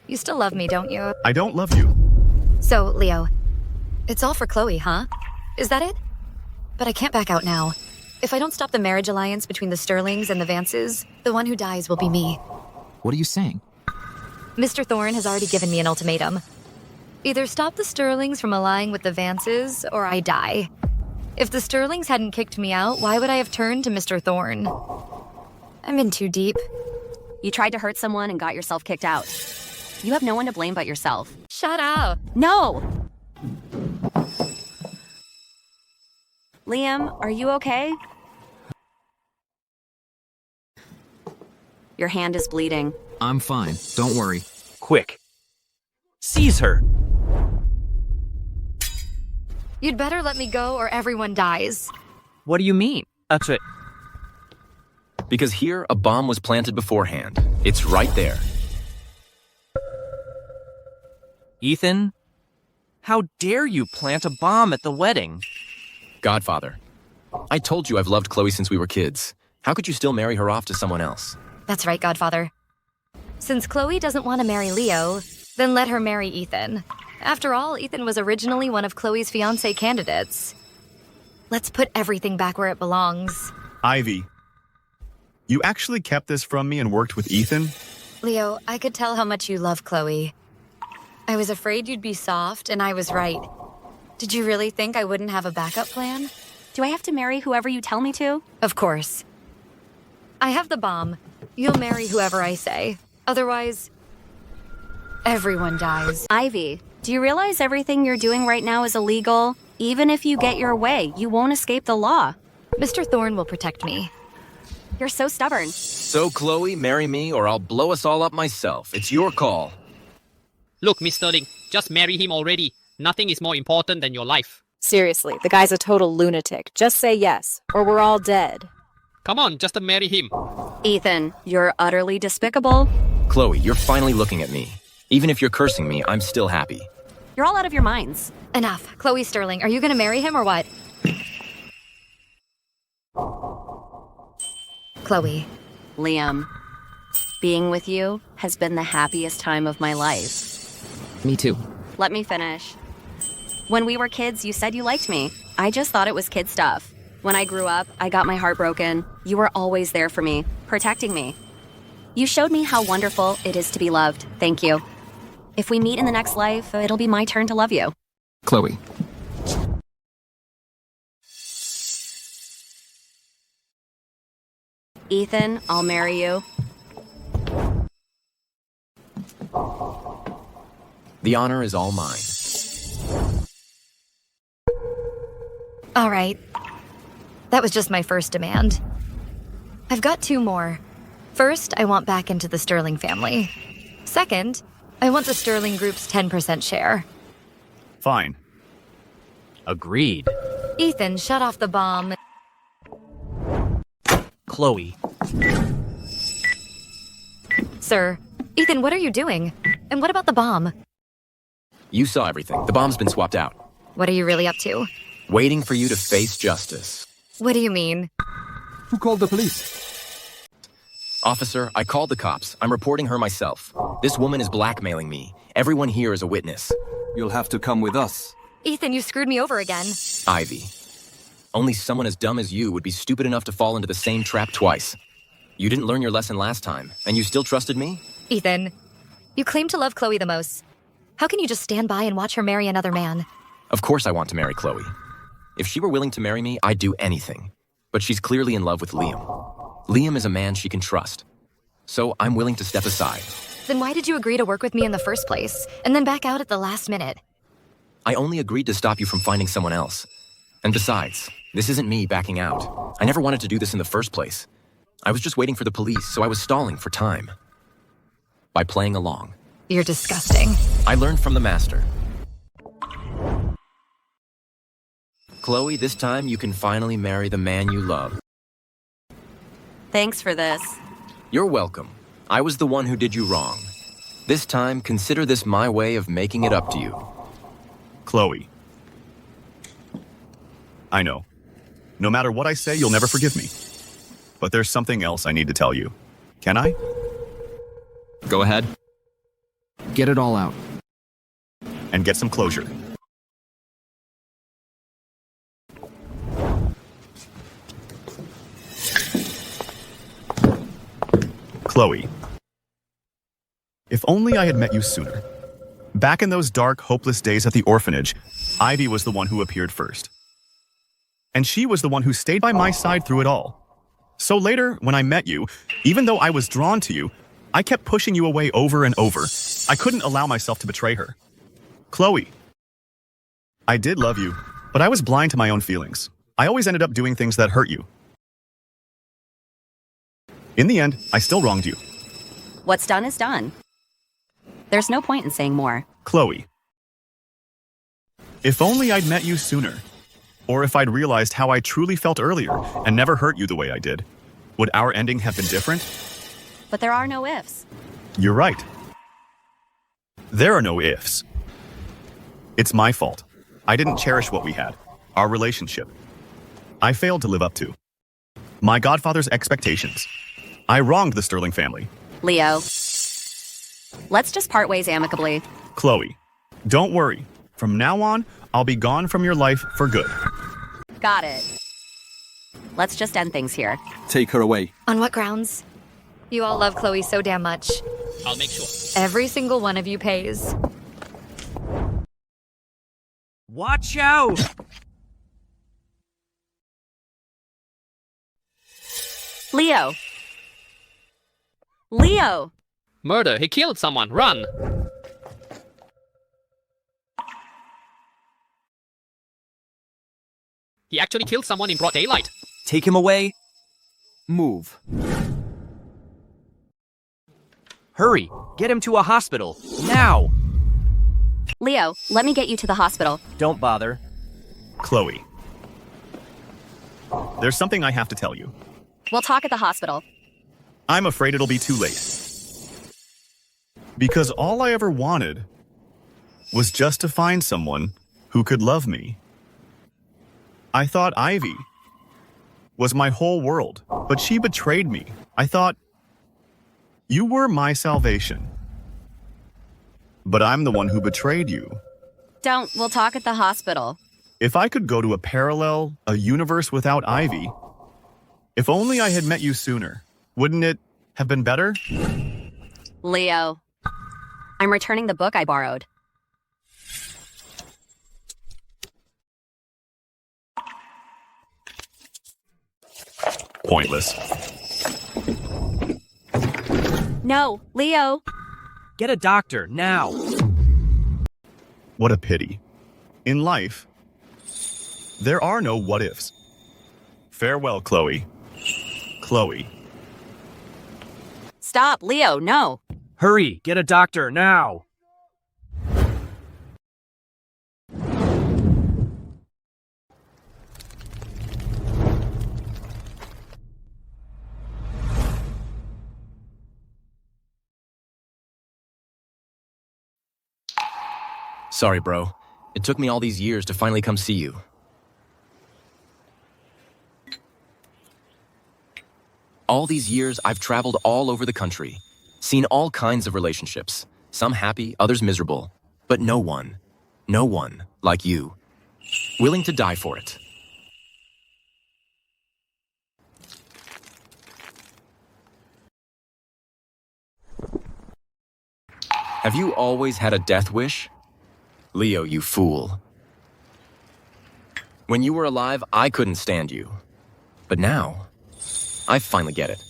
you still love me, don't you?
I don't love you.
So, Leo, it's all for Chloe, huh? Is that it? But I can't back out now. If I don't stop the marriage alliance between the Sterlings and the Vances, the one who dies will be me.
What are you saying?
Mr. Thorne has already given me an ultimatum. Either stop the Sterlings from allying with the Vances, or I die. If the Sterlings hadn't kicked me out, why would I have turned to Mr. Thorne? I'm in too deep.
You tried to hurt someone and got yourself kicked out. You have no one to blame but yourself.
Shut up!
No! Liam, are you okay? Your hand is bleeding.
I'm fine. Don't worry.
Quick. Seize her.
You'd better let me go or everyone dies.
What do you mean? That's it.
Because here, a bomb was planted beforehand. It's right there.
Ethan, how dare you plant a bomb at the wedding?
Godfather, I told you I've loved Chloe since we were kids. How could you still marry her off to someone else?
That's right, Godfather. Since Chloe doesn't want to marry Leo, then let her marry Ethan. After all, Ethan was originally one of Chloe's fiancé candidates. Let's put everything back where it belongs.
Ivy, you actually kept this from me and worked with Ethan?
Leo, I could tell how much you love Chloe. I was afraid you'd be soft, and I was right. Did you really think I wouldn't have a backup plan?
Do I have to marry whoever you tell me to?
Of course. I have the bomb. You'll marry whoever I say. Otherwise, everyone dies.
Ivy, do you realize everything you're doing right now is illegal? Even if you get your way, you won't escape the law.
Mr. Thorne will protect me.
You're so stubborn.
So, Chloe, marry me or I'll blow us all up myself. It's your call.
Look, Miss Sterling, just marry him already. Nothing is more important than your life.
Seriously, the guy's a total lunatic. Just say yes, or we're all dead.
Come on, just marry him.
Ethan, you're utterly despicable.
Chloe, you're finally looking at me. Even if you're cursing me, I'm still happy.
You're all out of your minds.
Enough. Chloe Sterling, are you gonna marry him or what? Chloe.
Liam, being with you has been the happiest time of my life.
Me too.
Let me finish. When we were kids, you said you liked me. I just thought it was kid stuff. When I grew up, I got my heart broken. You were always there for me, protecting me. You showed me how wonderful it is to be loved. Thank you. If we meet in the next life, it'll be my turn to love you.
Chloe.
Ethan, I'll marry you.
The honor is all mine.
All right. That was just my first demand. I've got two more. First, I want back into the Sterling family. Second, I want the Sterling Group's 10% share.
Fine.
Agreed.
Ethan, shut off the bomb.
Chloe.
Sir, Ethan, what are you doing? And what about the bomb?
You saw everything. The bomb's been swapped out.
What are you really up to?
Waiting for you to face justice.
What do you mean?
Who called the police?
Officer, I called the cops. I'm reporting her myself. This woman is blackmailing me. Everyone here is a witness.
You'll have to come with us.
Ethan, you screwed me over again.
Ivy. Only someone as dumb as you would be stupid enough to fall into the same trap twice. You didn't learn your lesson last time, and you still trusted me?
Ethan, you claim to love Chloe the most. How can you just stand by and watch her marry another man?
Of course I want to marry Chloe. If she were willing to marry me, I'd do anything. But she's clearly in love with Liam. Liam is a man she can trust. So I'm willing to step aside.
Then why did you agree to work with me in the first place, and then back out at the last minute?
I only agreed to stop you from finding someone else. And besides, this isn't me backing out. I never wanted to do this in the first place. I was just waiting for the police, so I was stalling for time. By playing along.
You're disgusting.
I learned from the master. Chloe, this time you can finally marry the man you love.
Thanks for this.
You're welcome. I was the one who did you wrong. This time, consider this my way of making it up to you.
Chloe. I know. No matter what I say, you'll never forgive me. But there's something else I need to tell you. Can I?
Go ahead. Get it all out.
And get some closure. Chloe. If only I had met you sooner. Back in those dark, hopeless days at the orphanage, Ivy was the one who appeared first. And she was the one who stayed by my side through it all. So later, when I met you, even though I was drawn to you, I kept pushing you away over and over. I couldn't allow myself to betray her. Chloe. I did love you, but I was blind to my own feelings. I always ended up doing things that hurt you. In the end, I still wronged you.
What's done is done. There's no point in saying more.
Chloe. If only I'd met you sooner. Or if I'd realized how I truly felt earlier and never hurt you the way I did. Would our ending have been different?
But there are no ifs.
You're right. There are no ifs. It's my fault. I didn't cherish what we had, our relationship. I failed to live up to my godfather's expectations. I wronged the Sterling family.
Leo. Let's just part ways amicably.
Chloe, don't worry. From now on, I'll be gone from your life for good.
Got it. Let's just end things here.
Take her away.
On what grounds? You all love Chloe so damn much.
I'll make sure.
Every single one of you pays.
Watch out!
Leo. Leo!
Murder, he killed someone, run! He actually killed someone in broad daylight.
Take him away.
Move.
Hurry, get him to a hospital, now!
Leo, let me get you to the hospital.
Don't bother.
Chloe. There's something I have to tell you.
We'll talk at the hospital.
I'm afraid it'll be too late. Because all I ever wanted was just to find someone who could love me. I thought Ivy was my whole world, but she betrayed me. I thought you were my salvation. But I'm the one who betrayed you.
Don't. We'll talk at the hospital.
If I could go to a universe without Ivy, if only I had met you sooner, wouldn't it have been better?
Leo. I'm returning the book I borrowed.
Pointless.
No, Leo.
Get a doctor, now.
What a pity. In life, there are no what-ifs. Farewell, Chloe. Chloe.
Stop, Leo, no.
Hurry, get a doctor, now.
Sorry, bro. It took me all these years to finally come see you. All these years, I've traveled all over the country, seen all kinds of relationships, some happy, others miserable, but no one like you, willing to die for it. Have you always had a death wish? Leo, you fool. When you were alive, I couldn't stand you. But now, I finally get it.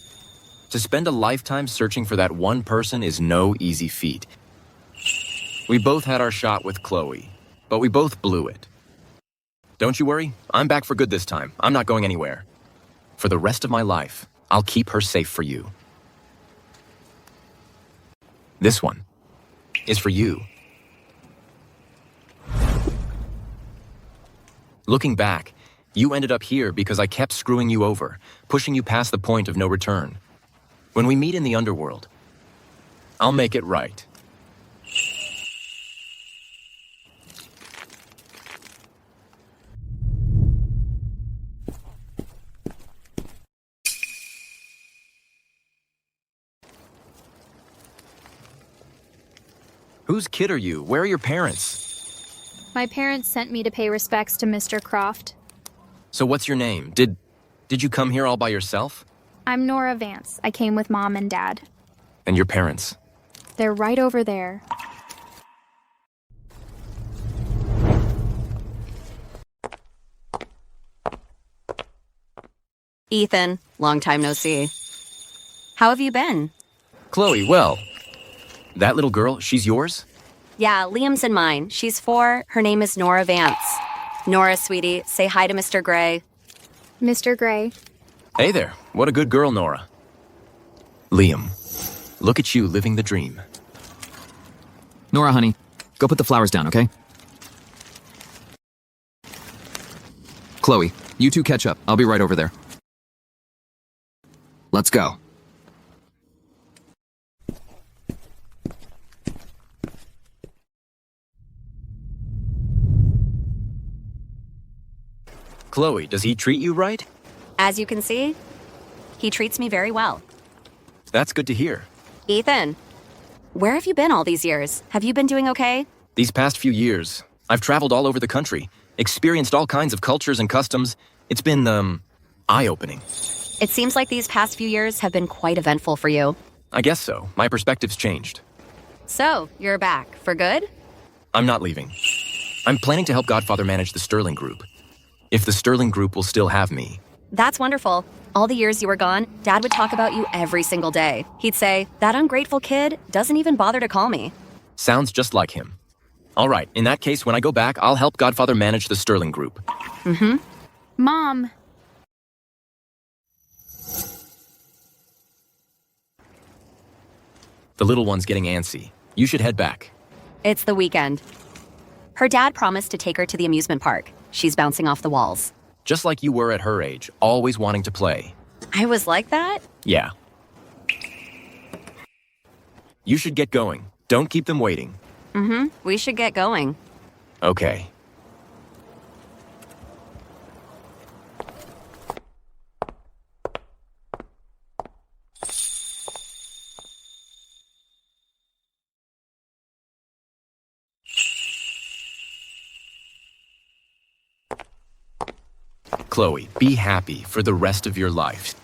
To spend a lifetime searching for that one person is no easy feat. We both had our shot with Chloe, but we both blew it. Don't you worry, I'm back for good this time. I'm not going anywhere. For the rest of my life, I'll keep her safe for you. This one is for you. Looking back, you ended up here because I kept screwing you over, pushing you past the point of no return. When we meet in the underworld, I'll make it right. Whose kid are you? Where are your parents?
My parents sent me to pay respects to Mr. Croft.
So what's your name? Did you come here all by yourself?
I'm Nora Vance. I came with Mom and Dad.
And your parents?
They're right over there.
Ethan, long time no see. How have you been?
Chloe, well, that little girl, she's yours?
Yeah, Liam's and mine. She's 4. Her name is Nora Vance. Nora, sweetie, say hi to Mr. Gray.
Mr. Gray.
Hey there, what a good girl, Nora. Liam, look at you living the dream.
Nora, honey, go put the flowers down, okay? Chloe, you two catch up. I'll be right over there. Let's go.
Chloe, does he treat you right?
As you can see, he treats me very well.
That's good to hear.
Ethan, where have you been all these years? Have you been doing okay?
These past few years, I've traveled all over the country, experienced all kinds of cultures and customs. It's been, eye-opening.
It seems like these past few years have been quite eventful for you.
I guess so. My perspective's changed.
So, you're back. For good?
I'm not leaving. I'm planning to help Godfather manage the Sterling Group. If the Sterling Group will still have me.
That's wonderful. All the years you were gone, Dad would talk about you every single day. He'd say, that ungrateful kid doesn't even bother to call me.
Sounds just like him. All right, in that case, when I go back, I'll help Godfather manage the Sterling Group.
Mm-hmm. Mom.
The little one's getting antsy. You should head back.
It's the weekend. Her dad promised to take her to the amusement park. She's bouncing off the walls.
Just like you were at her age, always wanting to play.
I was like that?
Yeah. You should get going. Don't keep them waiting.
Mm-hmm. We should get going.
Okay. Chloe, be happy for the rest of your life.